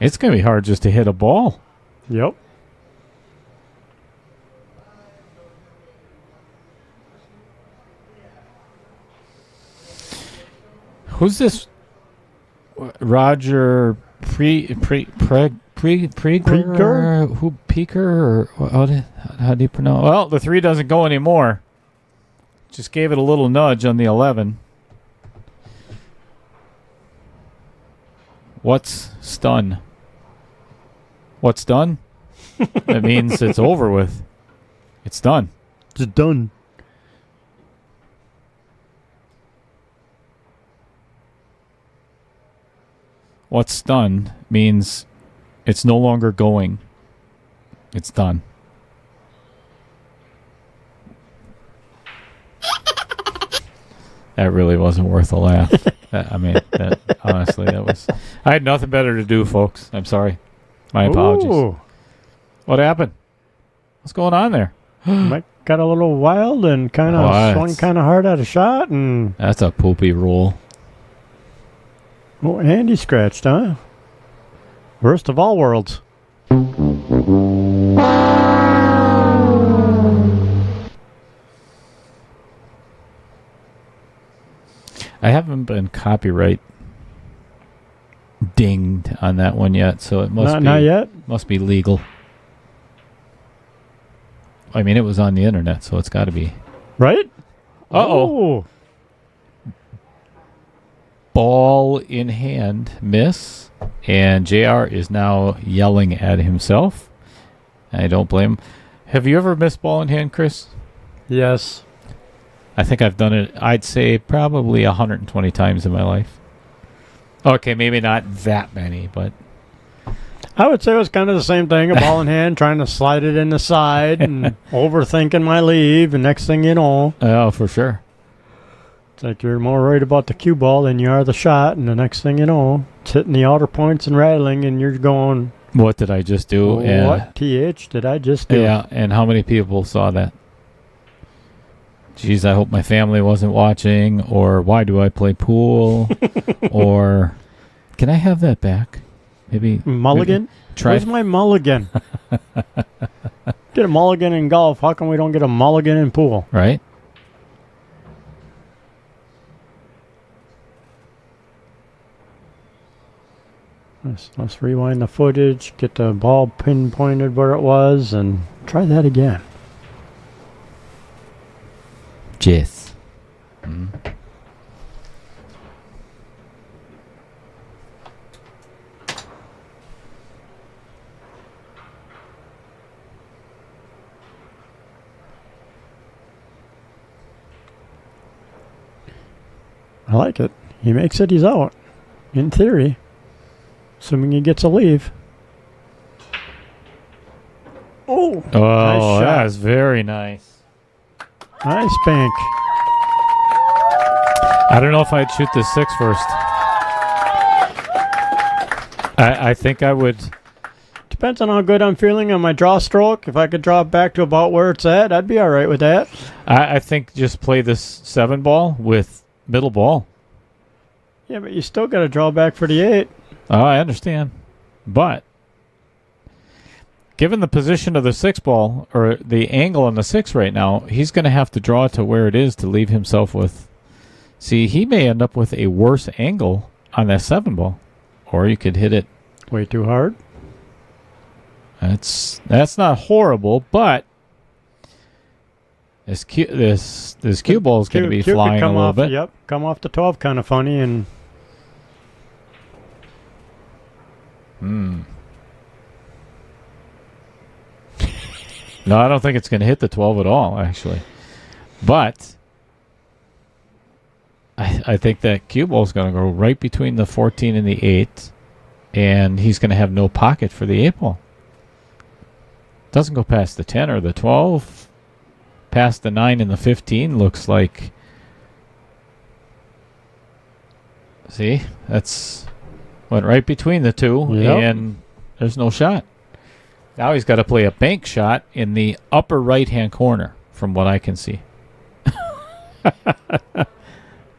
It's going to be hard just to hit a ball. Yep. Who's this? Roger Preger? Who Peaker? Or how do you pronounce? Well, the 3 doesn't go anymore. Just gave it a little nudge on the 11. What's stun? What's done? That means it's over with. It's done. It's done. What's done means it's no longer going. It's done. That really wasn't worth a laugh. Honestly, that was... I had nothing better to do, folks. I'm sorry. My apologies. Ooh. What happened? What's going on there? Mike got a little wild and kind of swung kind of hard at a shot. And That's a poopy roll. oh, and he scratched, huh? Worst of all worlds. I haven't been copyright dinged on that one yet, so it must Not yet. Must be legal. I mean, it was on the internet, so it's got to be. Right? Uh-oh. Ball in hand, miss. And JR is now yelling at himself. I don't blame him. Have you ever missed ball in hand, Chris? Yes. I think I've done it, I'd say, probably 120 times in my life. Okay, maybe not that many, but... I would say it was kind of the same thing, a ball in hand, trying to slide it in the side and overthinking my leave, and next thing you know... Oh, for sure. It's like you're more worried about the cue ball than you are the shot, and the next thing you know, it's hitting the outer points and rattling, and you're going... What did I just do? What TH did I just do? Yeah, and how many people saw that? Geez, I hope my family wasn't watching, or why do I play pool, or can I have that back? Maybe mulligan? Where's my mulligan? Get a mulligan in golf. How come we don't get a mulligan in pool? Right? Let's rewind the footage, get the ball pinpointed where it was, and try that again. Jess. I like it. He makes it, he's out. In theory. Assuming he gets a leave. Oh, nice shot. That is very nice. Nice bank. I don't know if I'd shoot this 6 first. I think I would. Depends on how good I'm feeling on my draw stroke. If I could draw it back to about where it's at, I'd be all right with that. I think just play this 7 ball with middle ball. Yeah, but you still got to draw back for the 8. Oh, I understand. But given the position of the 6 ball, or the angle on the 6 right now, he's going to have to draw it to where it is to leave himself with... See, he may end up with a worse angle on that 7 ball. Or you could hit it... Way too hard? That's not horrible, but... This cue ball is going to be flying a little bit. Yep, come off the 12 kind of funny and... No, I don't think it's going to hit the 12 at all, actually. But I think that cue ball is going to go right between the 14 and the 8, and he's going to have no pocket for the 8 ball. Doesn't go past the 10 or the 12. Past the 9 and the 15 looks like... See? That's... Went right between the 2, yep. And there's no shot. Now he's got to play a bank shot in the upper right-hand corner, from what I can see.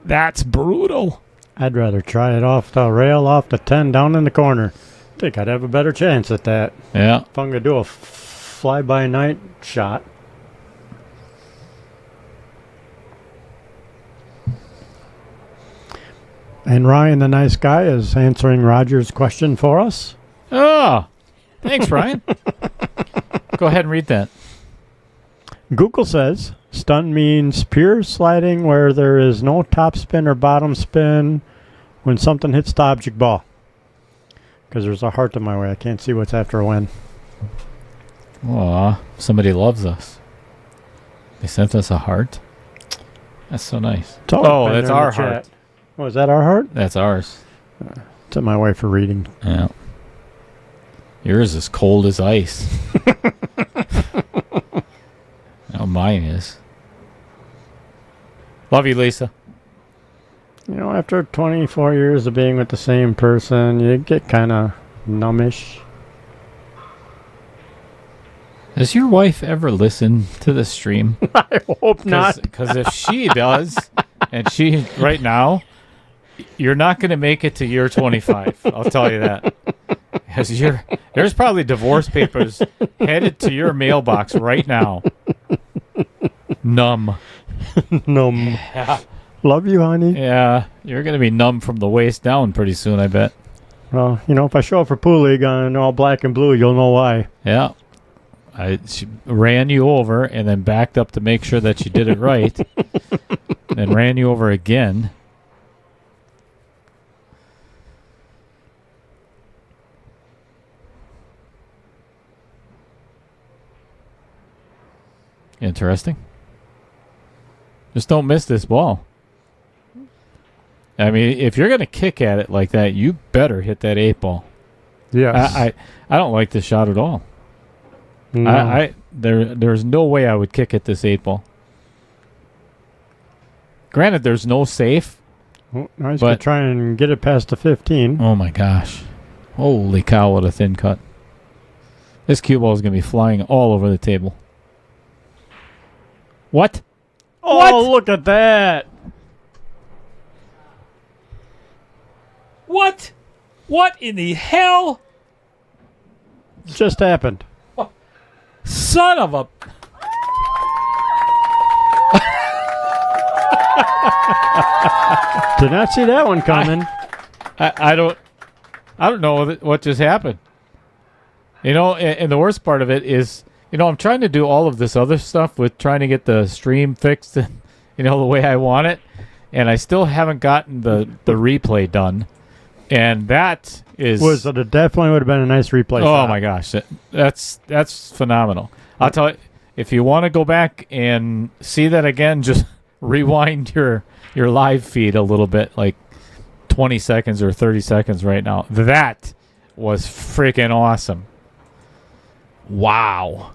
That's brutal. I'd rather try it off the rail, off the 10, down in the corner. I think I'd have a better chance at that. Yeah. If I'm going to do a fly-by-night shot. And Ryan, the nice guy, is answering Roger's question for us. Oh, thanks, Ryan. Go ahead and read that. Google says, stun means pure sliding where there is no top spin or bottom spin when something hits the object ball. Because there's a heart in my way. I can't see what's after a win. Aw, somebody loves us. They sent us a heart. That's so nice. Oh, that's our heart. Oh, is that our heart? That's ours. It's in my way for reading. Yeah. Yours is cold as ice. Oh, mine is. Love you, Lisa. You know, after 24 years of being with the same person, you get kind of numbish. Does your wife ever listen to the stream? I hope not. Because if she does, and she, right now, you're not going to make it to year 25. I'll tell you that. Because there's probably divorce papers headed to your mailbox right now. Numb. Numb. Yeah. Love you, honey. Yeah, you're going to be numb from the waist down pretty soon, I bet. Well, you know, if I show up for Pool League on all black and blue, you'll know why. Yeah. She ran you over and then backed up to make sure that she did it right, and ran you over again. Interesting. Just don't miss this ball. I mean, if you're going to kick at it like that, you better hit that 8 ball. Yes. I don't like this shot at all. No. There's no way I would kick at this 8 ball. Granted, there's no safe. Oh, now he's going to try and get it past the 15. Oh my gosh. Holy cow, what a thin cut. This cue ball is going to be flying all over the table. What? Oh, What? look at that. What? What in the hell? Just happened. Son of a... Did not see that one coming. I don't know what just happened. You know, and the worst part of it is, you know, I'm trying to do all of this other stuff with trying to get the stream fixed, you know, the way I want it, and I still haven't gotten the replay done. And that is... It definitely would have been a nice replay. Oh my gosh, that's phenomenal. I'll tell you, if you want to go back and see that again, just rewind your live feed a little bit, like 20 seconds or 30 seconds right now. That was freaking awesome. Wow.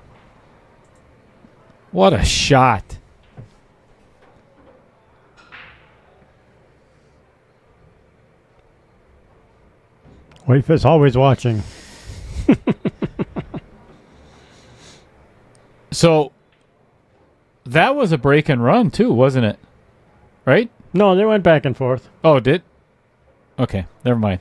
What a shot. Wife is always watching. So that was a break and run too, wasn't it? Right? No, they went back and forth. Oh, did? Okay, never mind.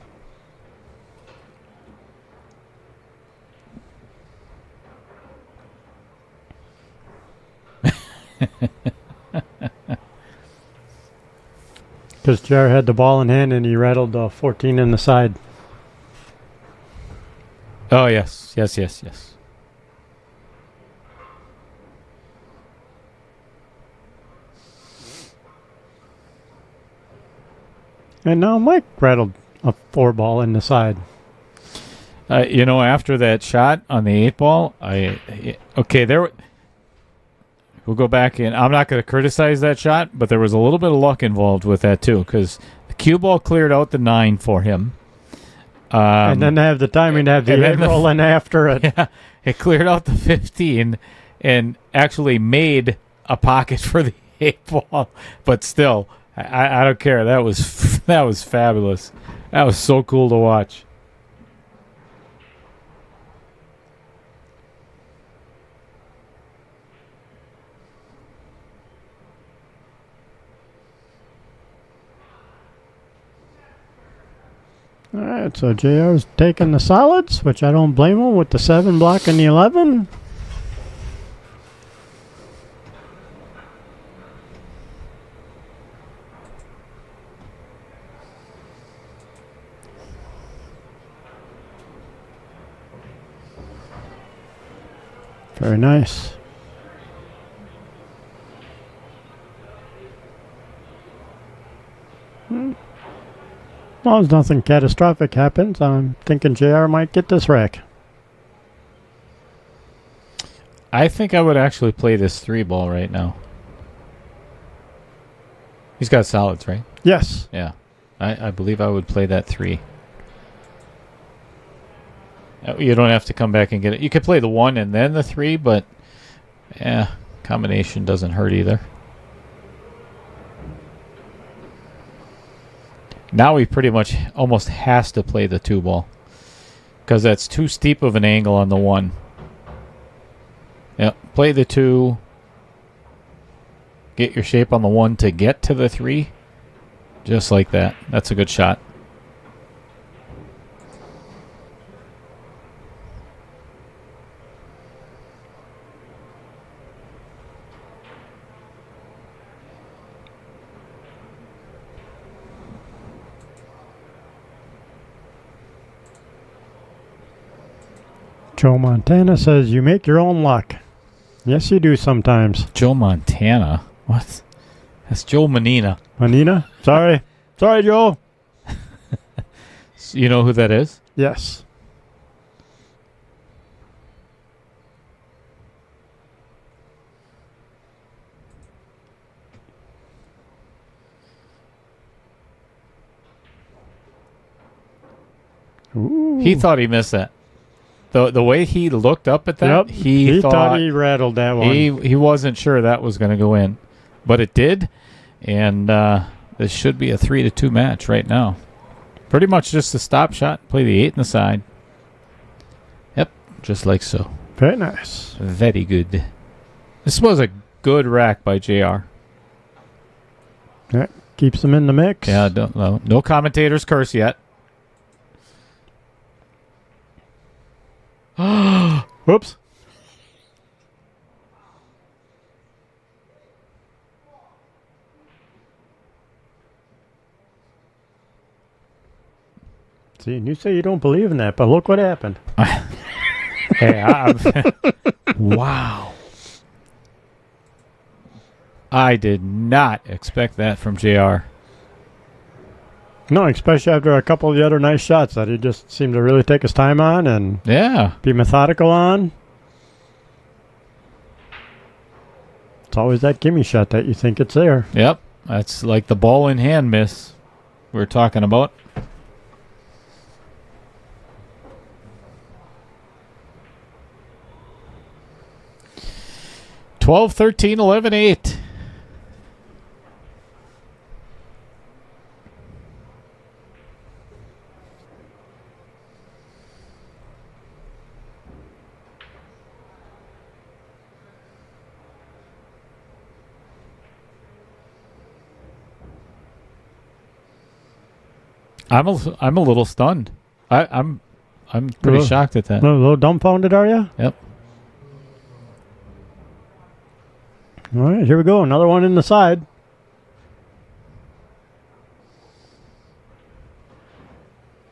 Because JR had the ball in hand and he rattled 14 in the side. Oh, yes. And now Mike rattled a 4-ball in the side. You know, after that shot on the 8 ball, we'll go back and I'm not going to criticize that shot, but there was a little bit of luck involved with that too, because the cue ball cleared out the 9 for him. And then they have the timing to have the 8 roll in after it. Yeah, it cleared out the 15 and actually made a pocket for the 8 ball. But still, I don't care. That was fabulous. That was so cool to watch. All right, so JR's taking the solids, which I don't blame him, with the 7 block and the 11. Very nice. Well, as nothing catastrophic happens, I'm thinking JR might get this rack. I think I would actually play this 3 ball right now. He's got solids, right? Yes. Yeah. I believe I would play that 3. You don't have to come back and get it. You could play the 1 and then the 3, but yeah, combination doesn't hurt either. Now he pretty much almost has to play the 2 ball because that's too steep of an angle on the 1. Yeah, play the 2. Get your shape on the 1 to get to the 3. Just like that. That's a good shot. Joe Montana says, you make your own luck. Yes, you do sometimes. Joe Montana? What? That's Joe Manina. Manina? Sorry. Sorry, Joe. You know who that is? Yes. Ooh. He thought he missed that. The way he looked up at that, Yep. he thought he rattled that one. he wasn't sure that was going to go in, but it did, and this should be a 3-2 match right now. Pretty much just a stop shot. Play the 8 in the side. Yep, just like so. Very nice. Very good. This was a good rack by JR. Yeah, keeps him in the mix. Yeah, no commentators curse yet. Whoops. See, and you say you don't believe in that, but look what happened. Hey, wow. I did not expect that from JR. No, especially after a couple of the other nice shots that he just seemed to really take his time on and be methodical on. It's always that gimme shot that you think it's there. Yep, that's like the ball in hand miss we were talking about. $12, $13, $11, $8. I'm a little stunned. I'm pretty shocked at that. A little dumbfounded, are you? Yep. All right, here we go. Another one in the side.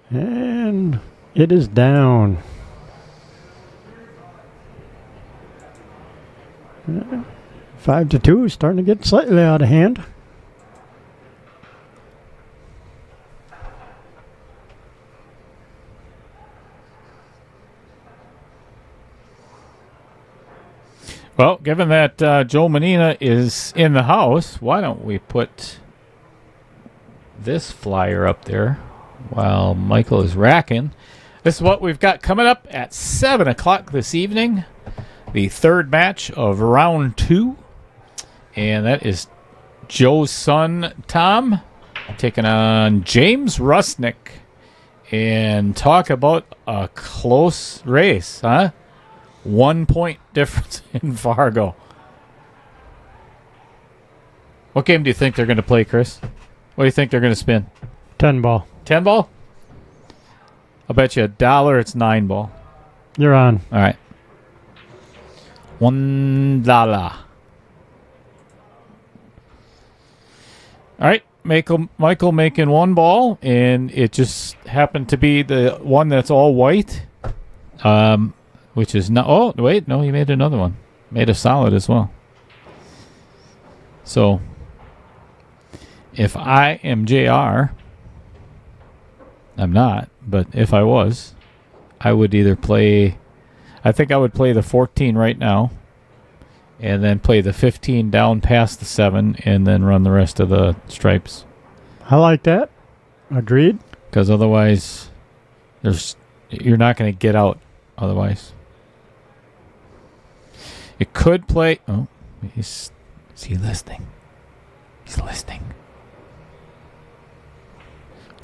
And it is down. 5-2, starting to get slightly out of hand. Well, given that Joe Manina is in the house, why don't we put this flyer up there while Michael is racking? This is what we've got coming up at 7 o'clock this evening. The third match of round 2. And that is Joe's son, Tom, taking on James Rusnick. And talk about a close race, huh? 1 point difference in Fargo. What game do you think they're going to play, Chris? What do you think they're going to spin? 10 ball. 10 ball? I'll bet you $1 it's 9 ball. You're on. All right. $1. All right. Michael making 1 ball, and it just happened to be the one that's all white. Which is not... Oh, wait. No, he made another one. Made a solid as well. So, if I am JR, I'm not, but if I was, I would either play... I think I would play the 14 right now, and then play the 15 down past the 7, and then run the rest of the stripes. I like that. Agreed. Because otherwise, you're not going to get out otherwise. It could play... Oh, is he listening? He's listening.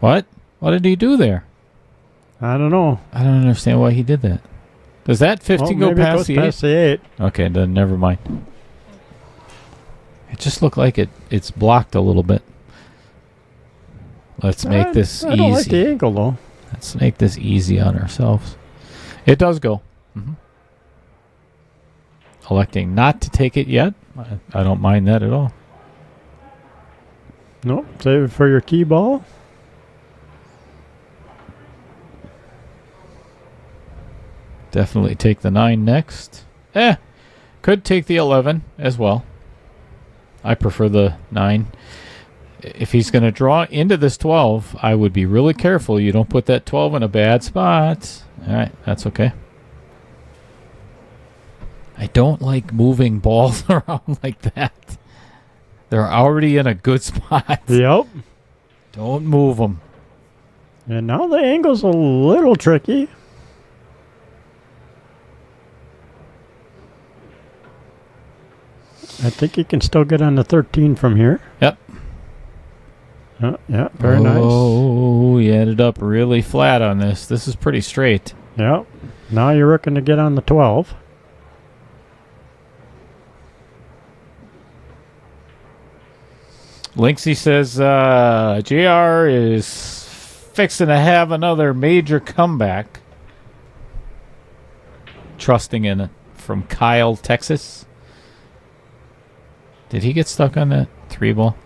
What? What did he do there? I don't know. I don't understand why he did that. Does that 15 go past the 8? Past the 8. Okay, then never mind. It just looked like it's blocked a little bit. Let's make this easy. I don't like the angle, though. Let's make this easy on ourselves. It does go. Mm-hmm. Electing not to take it yet. I don't mind that at all. Nope. Save it for your key ball. Definitely take the 9 next. Could take the 11 as well. I prefer the 9. If he's going to draw into this 12, I would be really careful you don't put that 12 in a bad spot. All right, that's okay. I don't like moving balls around like that. They're already in a good spot. Yep. Don't move them. And now the angle's a little tricky. I think you can still get on the 13 from here. Yep. Oh, yeah, very nice. Oh, you ended up really flat on this. This is pretty straight. Yep. Now you're looking to get on the 12. Linksy says JR is fixing to have another major comeback. Trusting in it. From Kyle, Texas. Did he get stuck on that 3 ball?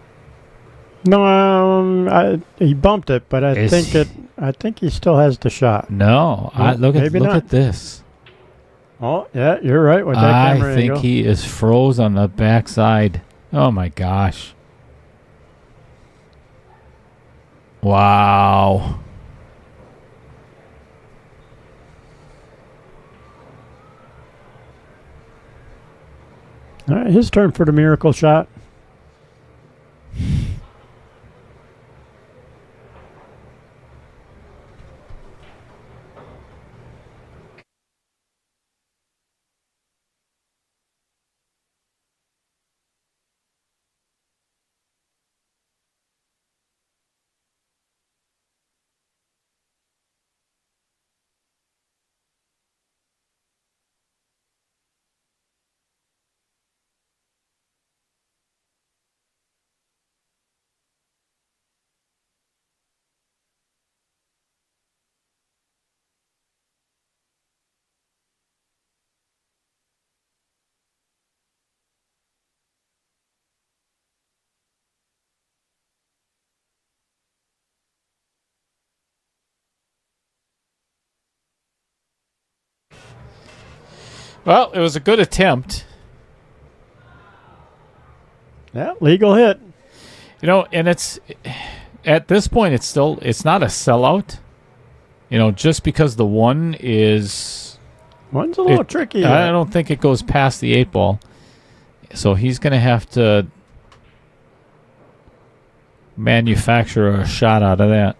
No, he bumped it, but I think he still has the shot. No, look at this. Oh, yeah, you're right with that camera I think angle. he is froze on the backside. Oh my gosh. Wow. All right, his turn for the miracle shot. Well, it was a good attempt. Yeah, legal hit. You know, and it's at this point it's not a sellout. You know, just because the 1 is One's a little tricky. I don't think it goes past the 8 ball. So he's going to have to manufacture a shot out of that.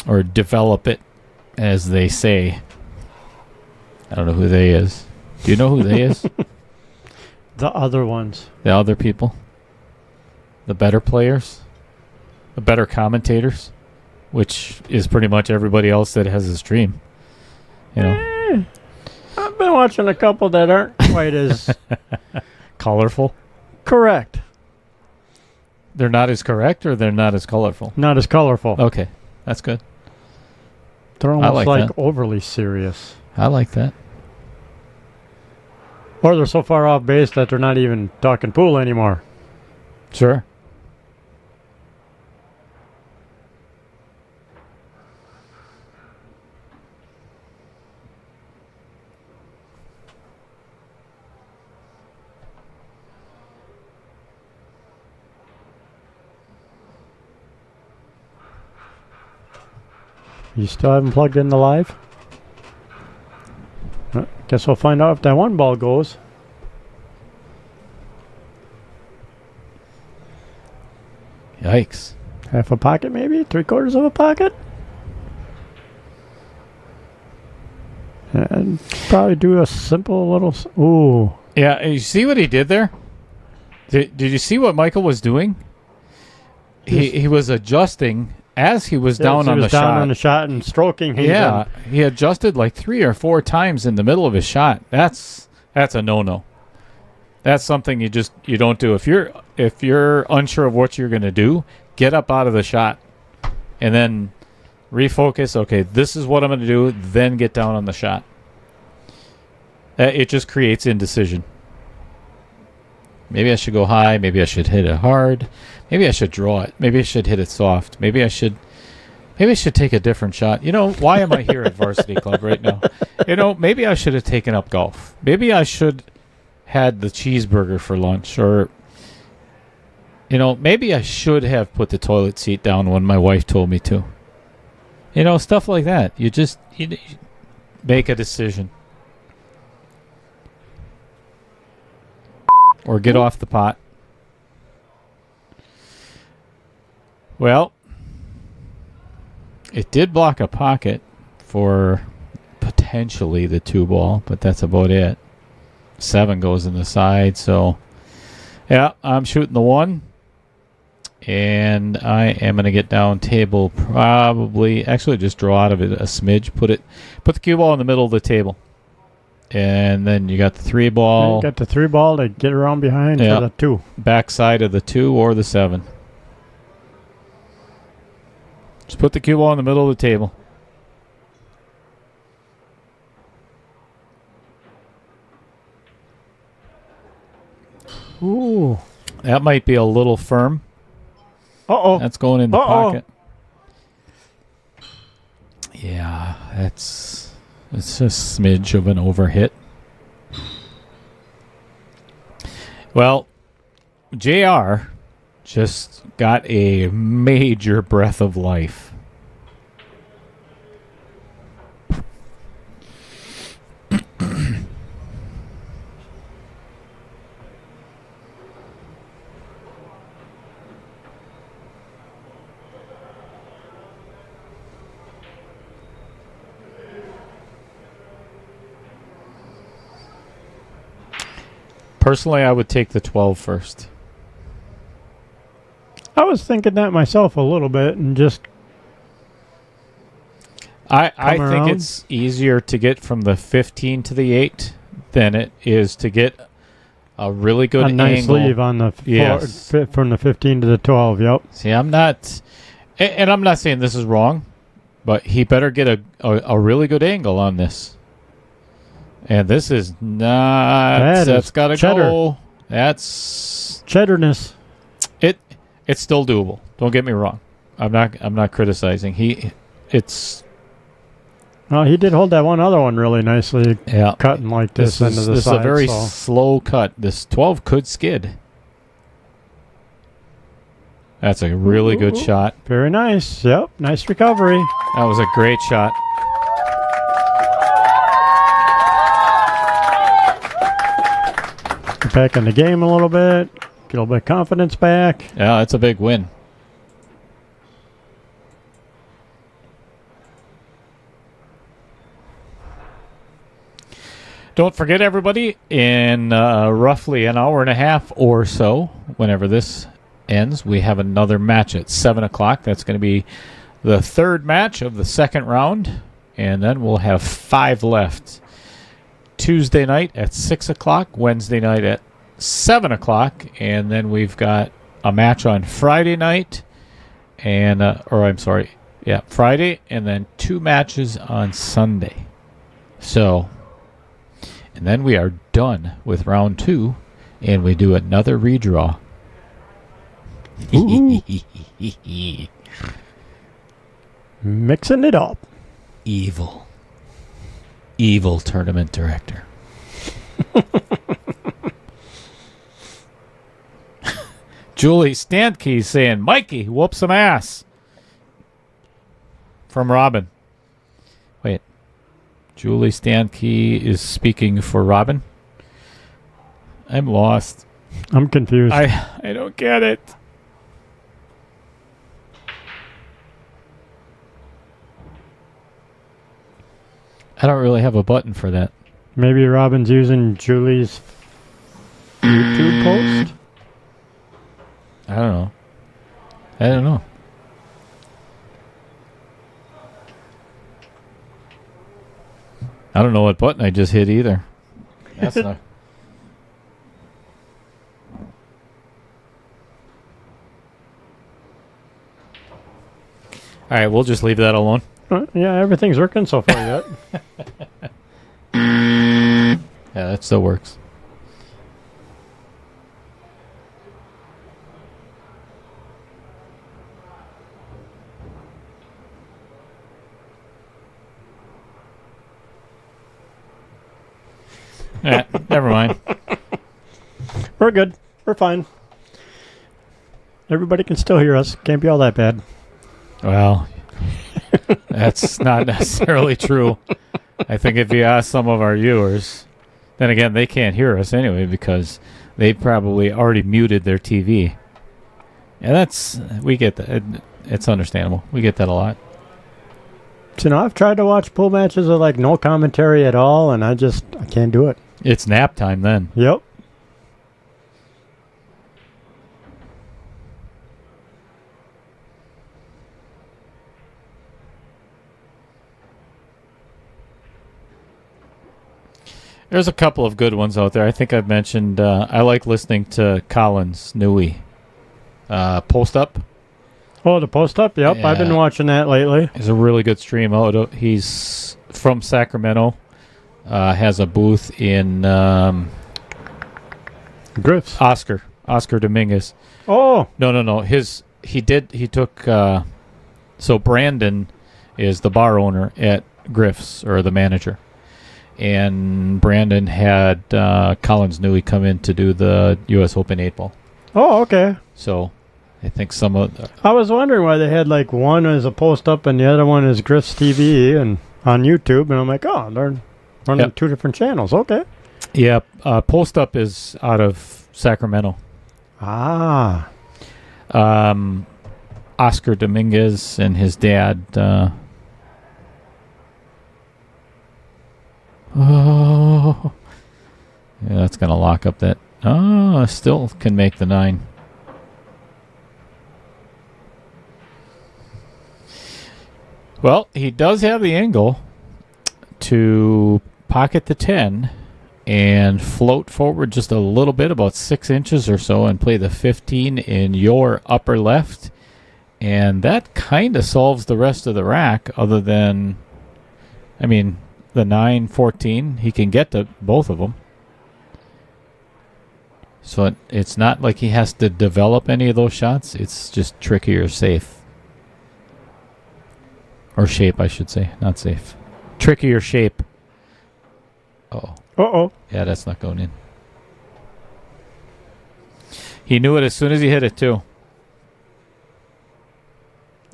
Or develop it, as they say. I don't know who they is. Do you know who they is? The other ones. The other people? The better players? The better commentators? Which is pretty much everybody else that has a stream. You know. I've been watching a couple that aren't quite as colorful? correct. They're not as correct or they're not as colorful? Not as colorful. Okay. That's good. They're almost like that. overly serious. I like that. Or they're so far off base that they're not even talking pool anymore. Sure. You still haven't plugged in the live? Guess we'll find out if that 1 ball goes. Yikes. Half a pocket maybe? 3/4 of a pocket? And probably do a simple little... Ooh. Yeah, you see what he did there? Did you see what Michael was doing? He was adjusting as he was down on the shot. Down on the shot and stroking. Yeah, he adjusted like 3 or 4 times in the middle of his shot. That's a no-no. That's something you don't do. If you're unsure of what you're going to do, get up out of the shot and then refocus. Okay, this is what I'm going to do. Then get down on the shot. It just creates indecision. Maybe I should go high. Maybe I should hit it hard. Maybe I should draw it. Maybe I should hit it soft. Maybe I should Maybe I should take a different shot. You know, why am I here at Varsity Club right now? You know, maybe I should have taken up golf. Maybe I should had the cheeseburger for lunch, or you know, maybe I should have put the toilet seat down when my wife told me to. You know, stuff like that. You make a decision. Or get off the pot. Well, it did block a pocket for potentially the 2-ball, but that's about it. 7 goes in the side, so yeah, I'm shooting the 1. And I am going to get down table probably, actually just draw out of it a smidge. Put the cue ball in the middle of the table. And then you got the 3-ball. You got the 3-ball to get around behind for the 2. Backside of the 2 or the 7. Just put the cue ball in the middle of the table. Ooh. That might be a little firm. Uh-oh. That's going in the pocket. Yeah, it's a smidge of an overhit. Well, JR just got a major breath of life. Personally, I would take the 12 first. I was thinking that myself a little bit, and just I think around. it's easier to get from the 15 to the 8 than it is to get a really good a nice angle. leave on the Yes. from the 15 to the 12. Yep. See, I'm not, and I'm not saying this is wrong, but he better get a really good angle on this. And this is not. That's got to go. That's cheddarness. It's still doable. Don't get me wrong. I'm not criticizing. Well, he did hold that one other one really nicely. Yeah. Cutting like this into the this side. is a very slow cut. This 12 could skid. That's a really good shot. Very nice. Yep. Nice recovery. That was a great shot. Get back in the game a little bit. Get a little bit of confidence back. Yeah, that's a big win. Don't forget, everybody, in roughly an hour and a half or so, whenever this ends, we have another match at 7 o'clock. That's going to be the third match of the second round, and then we'll have 5 left. Tuesday night at 6 o'clock, Wednesday night at 7 o'clock, and then we've got a match on Friday night, and Friday, and then 2 matches on Sunday. So, and then we are done with round 2, and we do another redraw. Mixing it up. Evil tournament director. Julie Stantke saying, Mikey, whoop some ass. From Robin. Wait. Julie Stantke is speaking for Robin? I'm lost. I'm confused. I don't get it. I don't really have a button for that. Maybe Robin's using Julie's YouTube post? I don't know. I don't know what button I just hit either. That's not. All right, we'll just leave that alone. Yeah, everything's working so far yet. Yeah, that still works. Never mind. We're good. We're fine. Everybody can still hear us. Can't be all that bad. Well, that's not necessarily true. I think if you ask some of our viewers, then again, they can't hear us anyway because they probably already muted their TV. And we get that. It's understandable. We get that a lot. So, I've tried to watch pool matches with like no commentary at all, and I can't do it. It's nap time then. Yep. There's a couple of good ones out there. I think I've mentioned I like listening to Collins Newey. Post Up. Oh, the Post Up? Yep, Yeah. I've been watching that lately. It's a really good stream. He's from Sacramento. Has a booth in Griff's. Oscar Dominguez. Oh. No. He took so Brandon is the bar owner at Griff's, or the manager. And Brandon had Collins Newey come in to do the U.S. Open 8 ball. Oh, okay. So I think some of I was wondering why they had like one as a Post Up and the other one is Griff's TV and on YouTube. And I'm like, oh, they're running two different channels. Okay. Yeah, Post Up is out of Sacramento. Ah. Oscar Dominguez and his dad. Yeah, that's going to lock up that. Oh, still can make the 9. Well, he does have the angle to pocket the 10 and float forward just a little bit, about 6 inches or so, and play the 15 in your upper left. And that kind of solves the rest of the rack, other than, the 9, 14, he can get to both of them. So it's not like he has to develop any of those shots. It's just tricky or safe. Or shape, I should say. Not safe. Tricky or shape. Uh-oh. Uh-oh. Yeah, that's not going in. He knew it as soon as he hit it, too.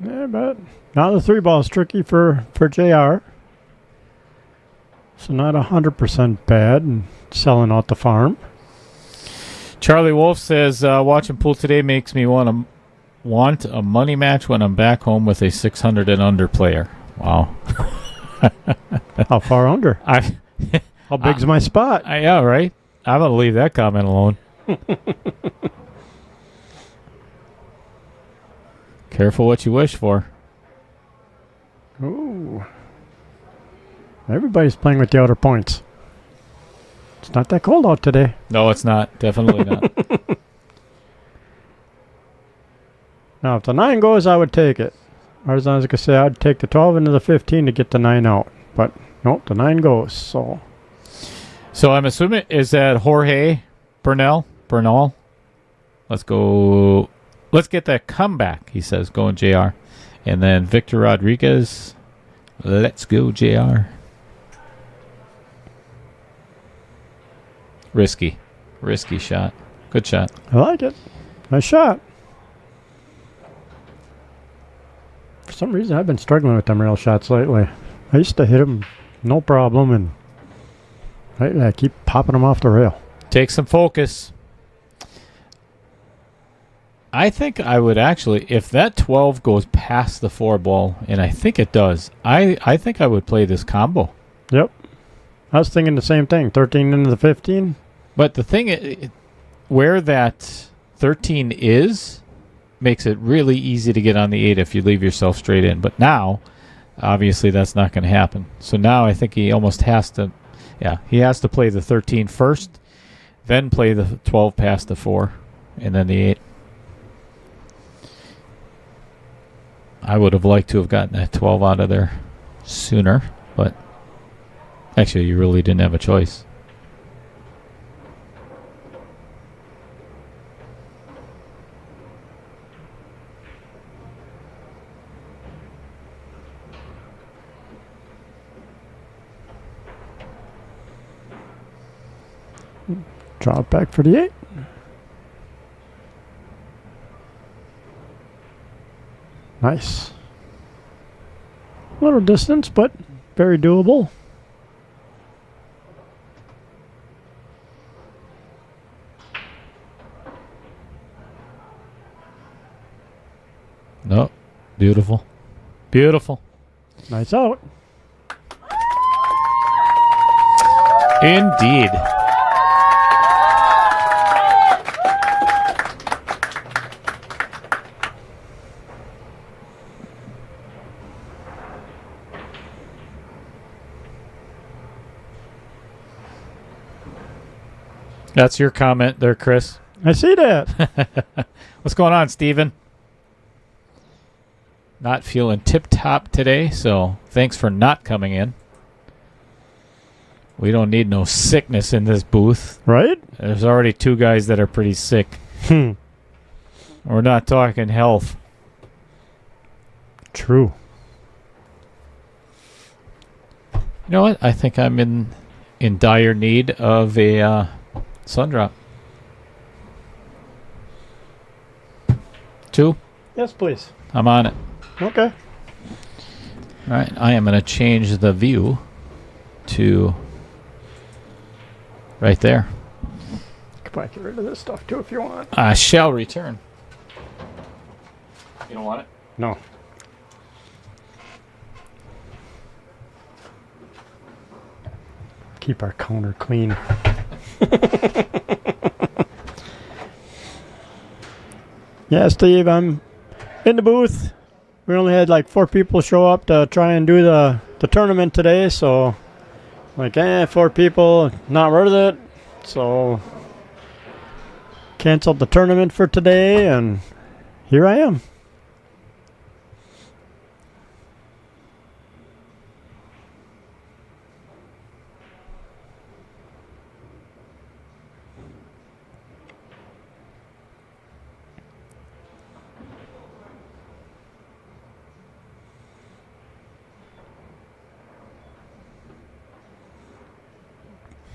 Yeah, but now the 3 ball is tricky for JR. So not 100% bad and selling out the farm. Charlie Wolf says, watching pool today makes me want a money match when I'm back home with a 600 and under player. Wow. How far under? How big's my spot? Yeah, right? I'm going to leave that comment alone. Careful what you wish for. Ooh. Everybody's playing with the outer points. It's not that cold out today. No, it's not. Definitely not. Now, if the 9 goes, I would take it. Or as I was going to say, I'd take the 12 into the 15 to get the 9 out. But, nope, the 9 goes, so... So I'm assuming, is that Jorge Bernal? Let's go. Let's get that comeback, he says, going JR. And then Victor Rodriguez. Let's go, JR. Risky shot. Good shot. I like it. Nice shot. For some reason, I've been struggling with them rail shots lately. I used to hit them no problem, and lately I keep popping them off the rail. Take some focus. I think I would actually, if that 12 goes past the 4 ball, and I think it does, I think I would play this combo. Yep. I was thinking the same thing. 13 into the 15. But the thing, where that 13 is, makes it really easy to get on the 8 if you leave yourself straight in. But now, obviously, that's not going to happen. So now I think he almost has to, he has to play the 13 first, then play the 12 past the 4, and then the 8. I would have liked to have gotten that 12 out of there sooner, but actually you really didn't have a choice. Draw it back for the 8. Nice. A little distance, but very doable. No. Beautiful. Beautiful. Nice out. Indeed. That's your comment there, Chris. I see that. What's going on, Steven? Not feeling tip-top today, so thanks for not coming in. We don't need no sickness in this booth. Right? There's already 2 guys that are pretty sick. We're not talking health. True. You know what? I think I'm in dire need of a sun drop. 2. Yes, please. I'm on it. Okay. All right. I am going to change the view to right there. Come on, get rid of this stuff too if you want. I shall return. You don't want it? No. Keep our counter clean. Yeah, Steve, I'm in the booth. We only had like 4 people show up to try and do the tournament today, so 4 people, not worth it. So canceled the tournament for today, and here I am.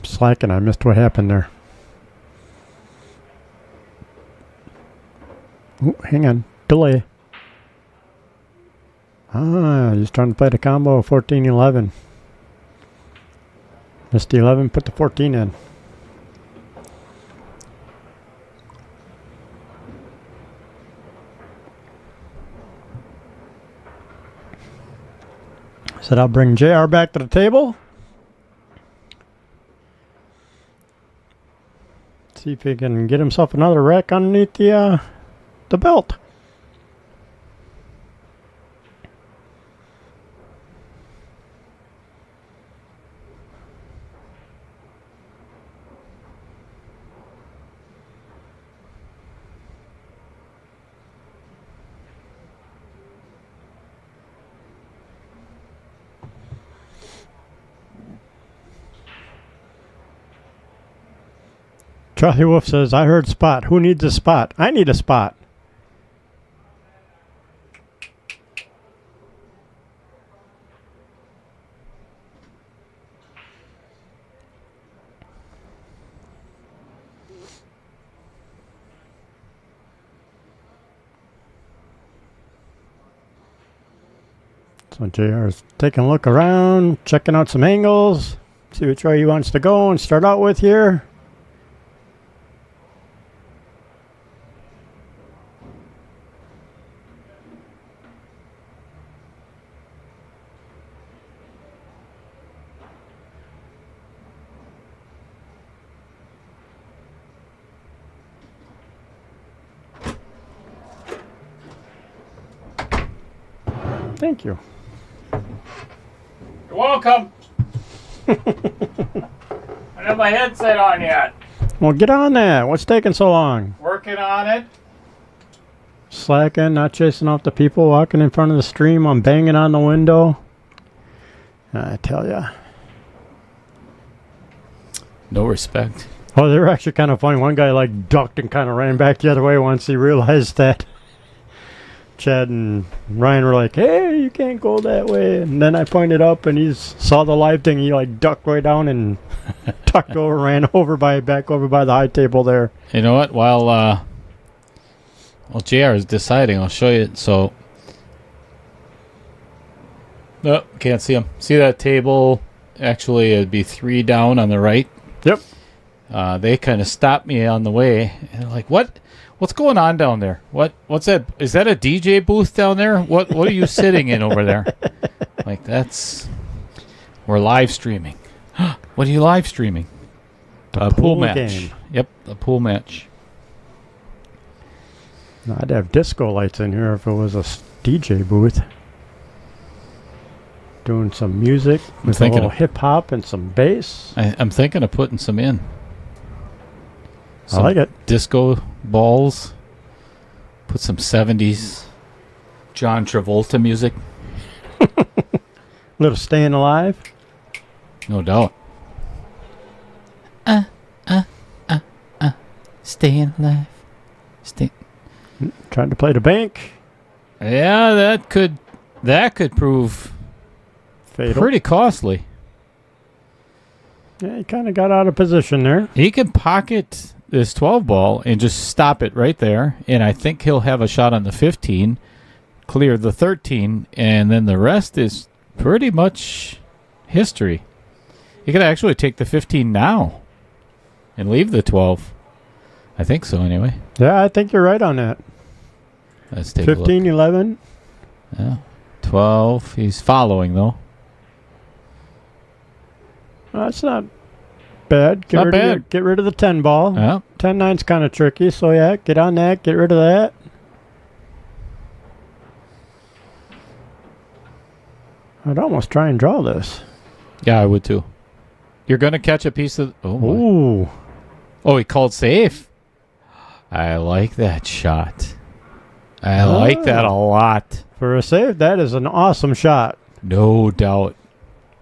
Slacking, I missed what happened there. Oh, hang on. Delay. He's trying to play the combo of 14-11. Missed the 11, put the 14 in. Said I'll bring JR back to the table. See if he can get himself another rack underneath the belt. Charlie Wolf says, I heard spot. Who needs a spot? I need a spot. So JR is taking a look around, checking out some angles, see which way he wants to go and start out with here. Thank you. You're welcome. I don't have my headset on yet. Well, get on that. What's taking so long? Working on it. Slacking, not chasing off the people walking in front of the stream. I'm banging on the window. I tell ya. No respect. Oh, they were actually kind of funny. One guy like ducked and kind of ran back the other way once he realized that Chad and Ryan were like, "Hey, you can't go that way." And then I pointed up, and he saw the live thing. He like ducked way down and tucked over, ran back over by the high table there. You know what? While JR is deciding, I'll show you. So, no, can't see him. See that table? Actually, it'd be 3 down on the right. Yep. They kind of stopped me on the way, and they're like, "What? What's going on down there? What's that? Is that a DJ booth down there? What are you sitting in over there?" Like, we're live streaming. What are you live streaming? A pool match. Game. Yep, a pool match. I'd have disco lights in here if it was a DJ booth. Doing some music with a little hip hop and some bass. I'm thinking of putting some in. I like it. Disco balls. Put some 70s John Travolta music. Little Staying Alive. No doubt. Staying alive. Trying to play the bank. Yeah, that could prove Fatal. pretty costly. Yeah, he kind of got out of position there. He can pocket this 12 ball and just stop it right there, and I think he'll have a shot on the 15, clear the 13, and then the rest is pretty much history. He could actually take the 15 now and leave the 12. I think so, anyway. Yeah, I think you're right on that. Let's take 15, a look. 11. Yeah. 12. He's following, though. That's not bad. Not bad. Get rid of the 10 ball. Yeah. 10-9's kind of tricky, so yeah, get on that. Get rid of that. I'd almost try and draw this. Yeah, I would, too. You're going to catch a piece of... Ooh. Oh, he called safe. I like that shot. I like that a lot. For a save, that is an awesome shot. No doubt.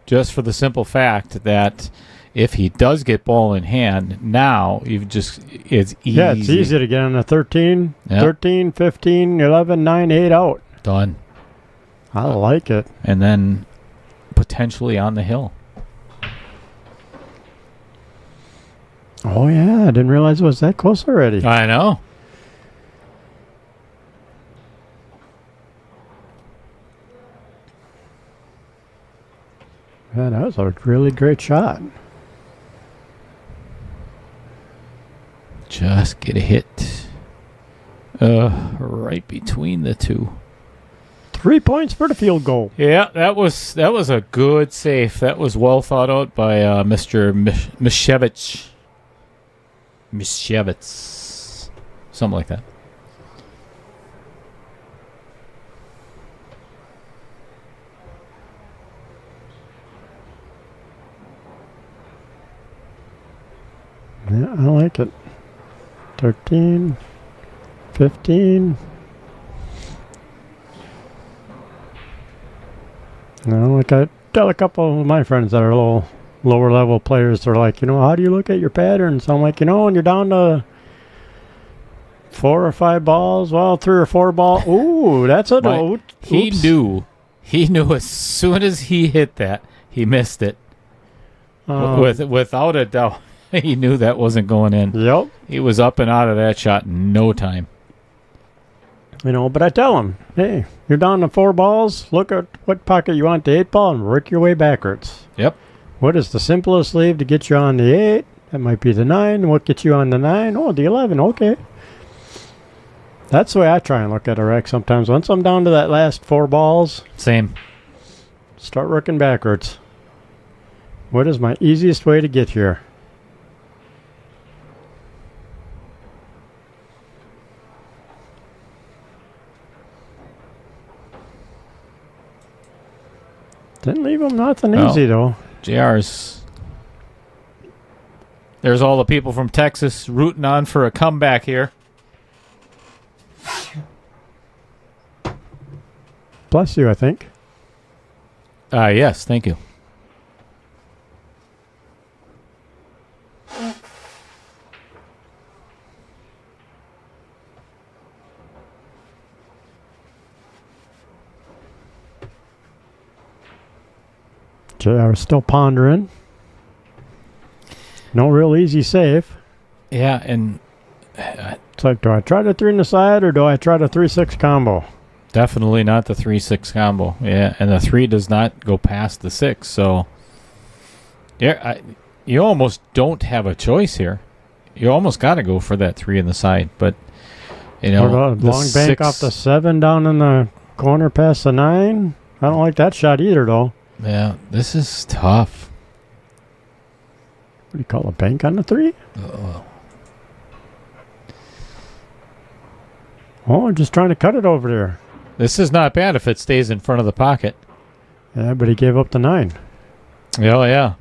Just for the simple fact that if he does get ball in hand, now it's easy. Yeah, it's easy to get on a 13, Yep. 13, 15, 11, 9, 8 out. Done. I like it. And then potentially on the hill. Oh, yeah. I didn't realize it was that close already. I know. Yeah, that was a really great shot. Just get a hit. Right between the two. 3 points for the field goal. Yeah, that was a good save. That was well thought out by Mr. Misevics. Misevics. Something like that. Yeah, I like it. 13, 15. Like I tell a couple of my friends that are a little lower level players, they're like, how do you look at your patterns? I'm like, when you're down to 4 or 5 balls, 3 or 4 balls. Ooh, that's a note. He knew as soon as he hit that, he missed it. Without a doubt. He knew that wasn't going in. Yep. He was up and out of that shot in no time. But I tell him, hey, you're down to 4 balls. Look at what pocket you want the 8 ball and work your way backwards. Yep. What is the simplest leave to get you on the 8? That might be the 9. What gets you on the 9? Oh, the 11. Okay. That's the way I try and look at a rack sometimes. Once I'm down to that last 4 balls, Same. start working backwards. What is my easiest way to get here? Didn't leave him nothing easy, though. JR's. There's all the people from Texas rooting on for a comeback here. Bless you, I think. Yes, thank you. JR still pondering. No real easy save. Yeah, and It's like, do I try the 3 in the side or do I try the 3-6 combo? definitely not the 3-6 combo. Yeah, and the 3 does not go past the 6. So, yeah, you almost don't have a choice here. You almost got to go for that 3 in the side, but you know, Or the long bank 6, off the 7 down in the corner past the 9. I don't like that shot either, though. Yeah, this is tough. What do you call a bank on the 3? Oh, I'm just trying to cut it over there. This is not bad if it stays in front of the pocket. Yeah, but he gave up the 9. Oh, yeah.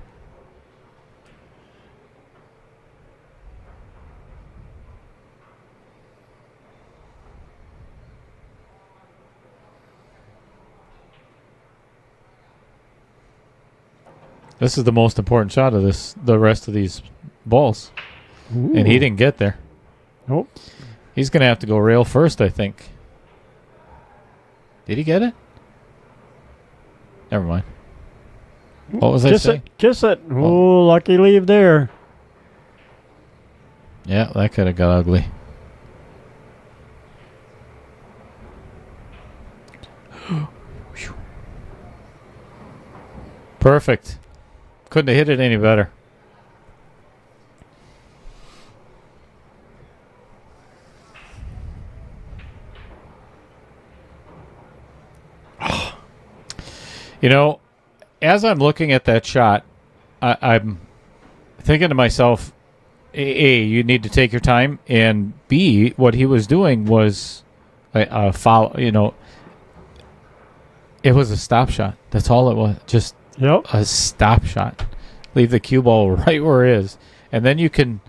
This is the most important shot of the rest of these balls. Ooh. And he didn't get there. Nope. He's going to have to go rail first, I think. Did he get it? Never mind. What was I saying? Kiss it. Oh, lucky leave there. Yeah, that could have got ugly. Perfect. Couldn't have hit it any better. You know, as I'm looking at that shot, I'm thinking to myself, A, you need to take your time, and B, what he was doing was a foul. You know, it was a stop shot. That's all it was. Just a stop shot. Leave the cue ball right where it is, and then you can,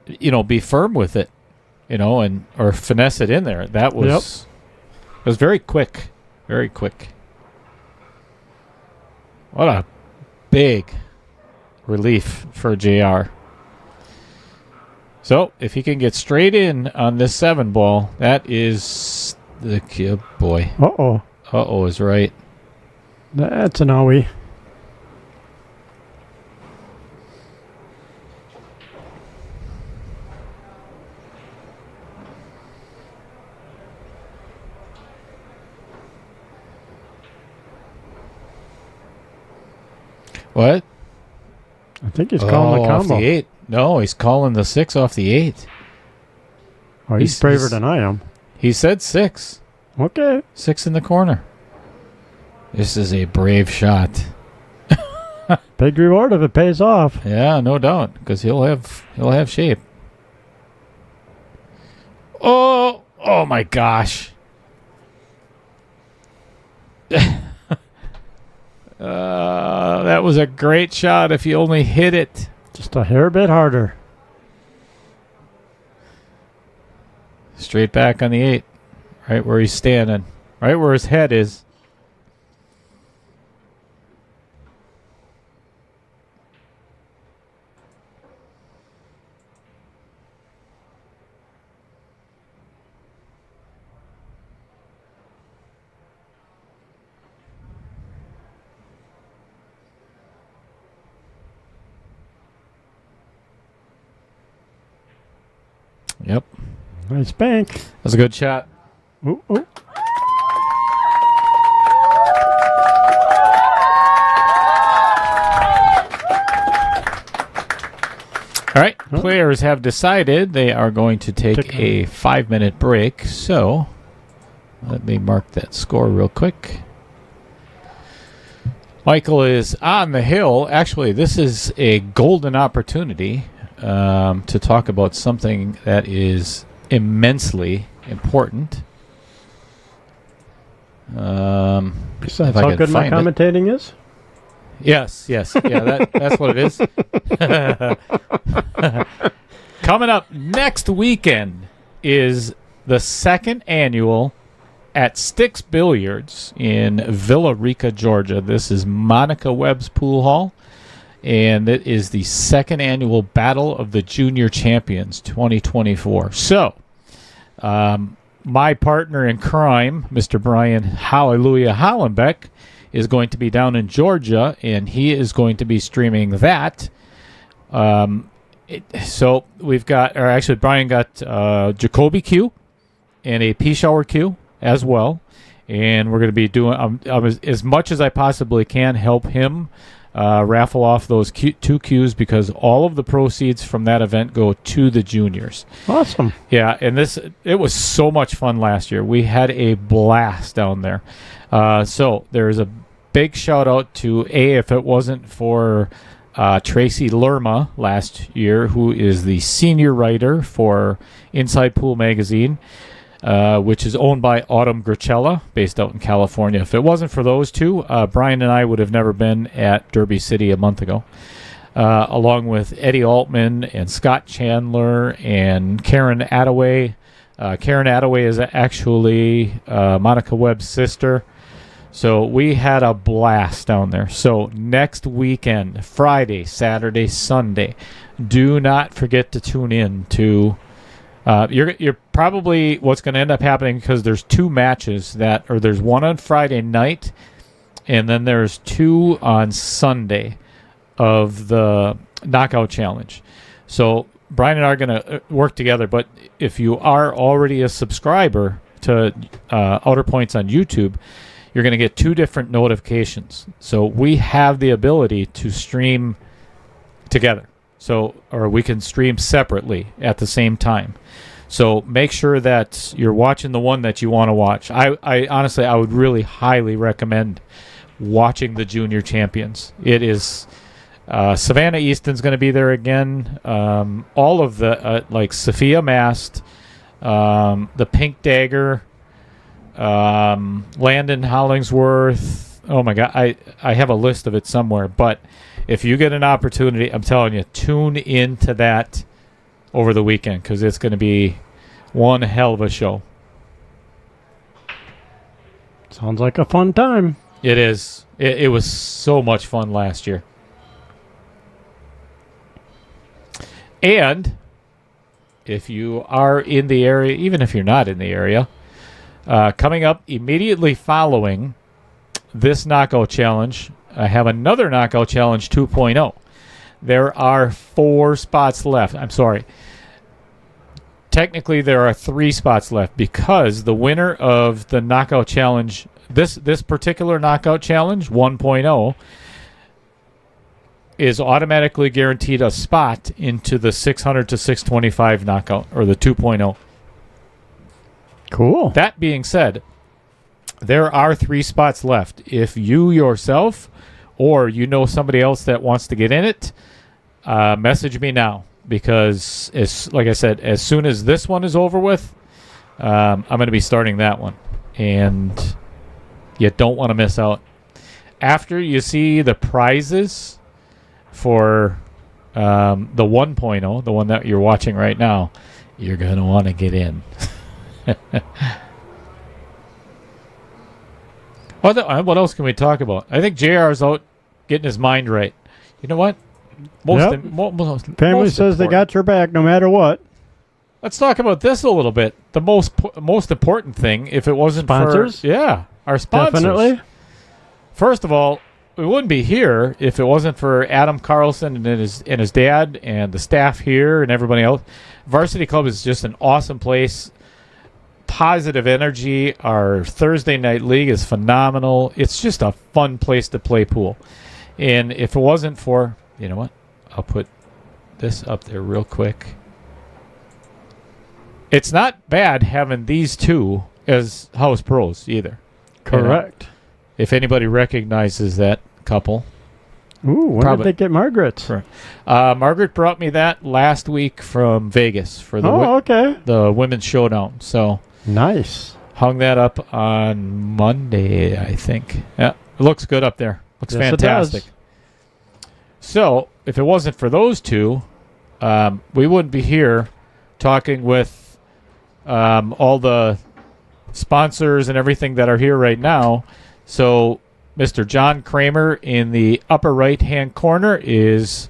you know, be firm with it, you know, and or finesse it in there. That was it was very quick, very quick. What a big relief for JR. So, if he can get straight in on this 7 ball, that is the kid boy. Uh-oh. Uh-oh is right. That's an owie. What? I think he's calling the combo. Off the 8. No, he's calling the 6 off the 8. Oh, he's braver than I am. He said 6. Okay. 6 in the corner. This is a brave shot. Big reward if it pays off. Yeah, no doubt, because he'll have shape. Oh my gosh. That was a great shot if you only hit it. Just a hair bit harder. Straight back on the 8. Right where he's standing. Right where his head is. Yep. Nice bank. That's a good shot. Ooh, ooh. All right. Players have decided they are going to take a 5-minute break. So let me mark that score real quick. Michael is on the hill. Actually, this is a golden opportunity to talk about something that is immensely important. Besides how good my commentating is? Yes. Yeah, that's what it is. Coming up next weekend is the second annual at Sticks Billiards in Villa Rica, Georgia. This is Monica Webb's Pool Hall. And it is the second annual Battle of the Junior Champions 2024. So, my partner in crime, Mr. Brian Hallelujah Hollenbeck, is going to be down in Georgia, and he is going to be streaming that. So we've got, or actually Brian got Jacoby Q and a P-Shower Q as well. And we're going to be doing, as much as I possibly can, help him raffle off those two Qs, because all of the proceeds from that event go to the juniors. Awesome. Yeah, and it was so much fun last year. We had a blast down there. So there's a big shout out to if it wasn't for Tracy Lerma last year, who is the senior writer for Inside Pool Magazine, which is owned by Autumn Gricella, based out in California. If it wasn't for those two, Brian and I would have never been at Derby City a month ago, along with Eddie Altman and Scott Chandler and Karen Attaway. Karen Attaway is actually Monica Webb's sister. So we had a blast down there. So next weekend, Friday, Saturday, Sunday, do not forget to tune in to... You're probably what's going to end up happening, because there's two matches there's one on Friday night, and then there's two on Sunday of the Knockout Challenge. So Brian and I are going to work together. But if you are already a subscriber to Outer Points on YouTube, you're going to get two different notifications. So we have the ability to stream together. Or we can stream separately at the same time. So make sure that you're watching the one that you want to watch. I honestly, I would really highly recommend watching the Junior Champions. It is Savannah Easton's going to be there again. All of the like Sophia Mast, the Pink Dagger, Landon Hollingsworth. Oh my God, I have a list of it somewhere, but if you get an opportunity, I'm telling you, tune into that over the weekend, because it's going to be one hell of a show. Sounds like a fun time. It is. It was so much fun last year. And if you are in the area, even if you're not in the area, coming up immediately following this Knockout Challenge, I have another Knockout Challenge 2.0. There are 4 spots left. I'm sorry. Technically, there are 3 spots left, because the winner of the Knockout Challenge, this particular Knockout Challenge 1.0, is automatically guaranteed a spot into the 600 to 625 Knockout, or the 2.0. Cool. That being said, there are 3 spots left. If you yourself or you know somebody else that wants to get in it, message me now, because like I said, as soon as this one is over with, I'm going to be starting that one, and you don't want to miss out. After you see the prizes for the 1.0, the one that you're watching right now, you're going to want to get in. What else can we talk about? I think JR's out getting his mind right. You know what? Family says they got your back no matter what. Let's talk about this a little bit. The most important thing, if it wasn't sponsors? For our sponsors. Definitely. First of all, we wouldn't be here if it wasn't for Adam Carlson and his dad and the staff here and everybody else. Varsity Club is just an awesome place. Positive energy. Our Thursday night league is phenomenal. It's just a fun place to play pool. And if it wasn't for, you know what? I'll put this up there real quick. It's not bad having these two as house pros either. Correct. You know, if anybody recognizes that couple. Ooh, when did they get Margaret? Margaret brought me that last week from Vegas for the Women's Showdown. So nice. Hung that up on Monday, I think. Yeah, it looks good up there. Looks fantastic. So if it wasn't for those two, we wouldn't be here talking with all the sponsors and everything that are here right now. So Mr. John Kramer in the upper right-hand corner is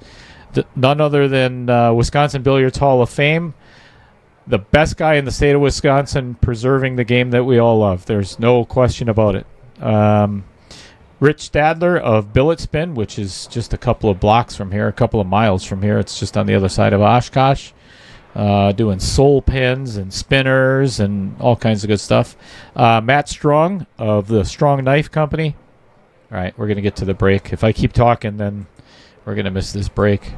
none other than Wisconsin Billiards Hall of Fame, the best guy in the state of Wisconsin preserving the game that we all love. There's no question about it. Rich Stadler of Billet Spin, which is just a couple of blocks from here, a couple of miles from here. It's just on the other side of Oshkosh. Doing soul pens and spinners and all kinds of good stuff. Matt Strong of the Strong Knife Company. All right, we're going to get to the break. If I keep talking, then we're going to miss this break.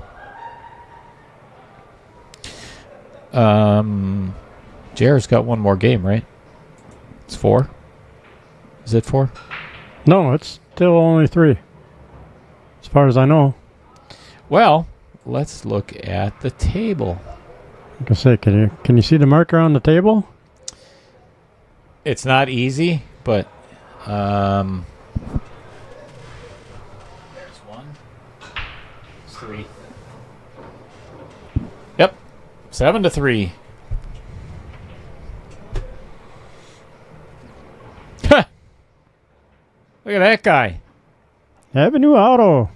JR's got one more game, right? It's 4? Is it 4? No, it's still only 3. As far as I know. Well, let's look at the table. Like I say, can you see the marker on the table? It's not easy, but there's 1. 3. Yep, 7-3. Look at that guy. Avenue Auto.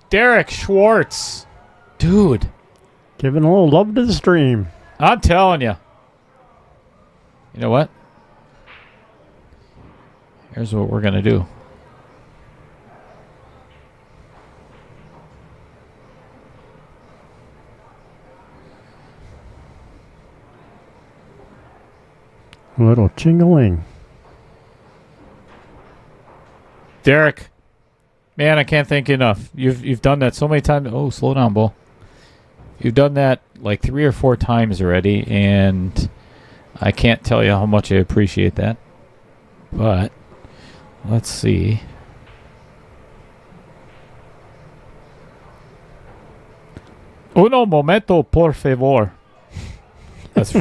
Derek Schwartz. Dude. Giving a little love to the stream. I'm telling you. You know what? Here's what we're going to do. A little ching-a-ling. Derek, man, I can't thank you enough. You've done that so many times. Oh, slow down, Bull. You've done that like 3 or 4 times already, and I can't tell you how much I appreciate that. But let's see. Uno momento, por favor. That's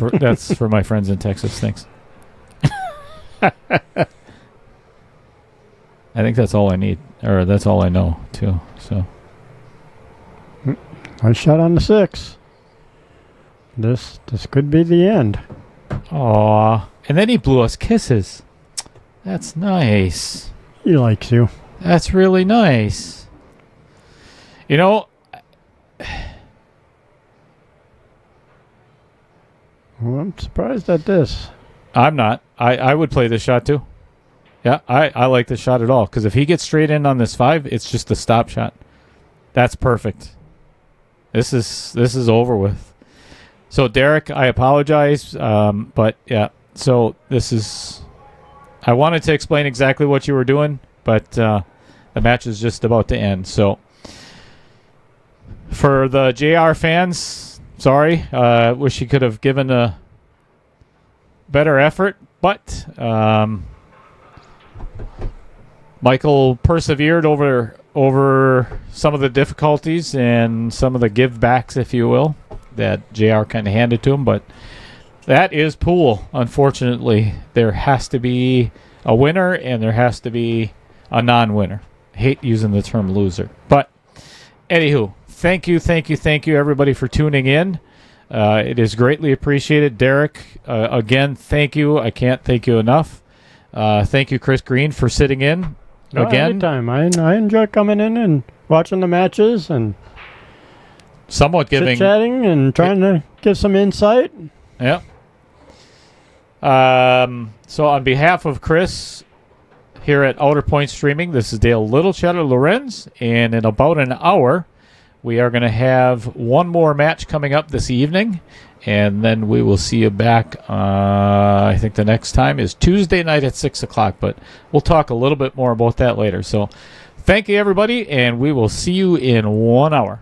for my friends in Texas. Thanks. I think that's all I need, or that's all I know, too. So, I shot on the 6. This could be the end. aw. And then he blew us kisses. That's nice. He likes you. That's really nice. You know, Well, I'm surprised at this. I'm not. I would play this shot, too. Yeah, I like this shot at all. Because if he gets straight in on this 5, it's just a stop shot. That's perfect. This is over with. So, Derek, I apologize. But, yeah. So, this is... I wanted to explain exactly what you were doing. But the match is just about to end. So, for the JR fans, sorry. Wish he could have given a better effort. But... Michael persevered over some of the difficulties and some of the give-backs, if you will, that JR kind of handed to him. But that is pool, unfortunately. There has to be a winner and there has to be a non-winner. I hate using the term loser. But anywho, thank you, everybody, for tuning in. It is greatly appreciated. Derek, again, thank you. I can't thank you enough. Thank you, Chris Green, for sitting in. Again, anytime. I enjoy coming in and watching the matches and somewhat giving chatting and trying to give some insight. Yeah. So on behalf of Chris here at Outer Point Streaming, this is Dale Littlechetter Lorenz, and in about an hour, we are going to have one more match coming up this evening, and then we will see you back. I think the next time is Tuesday night at 6 o'clock, but we'll talk a little bit more about that later. So thank you, everybody, and we will see you in 1 hour.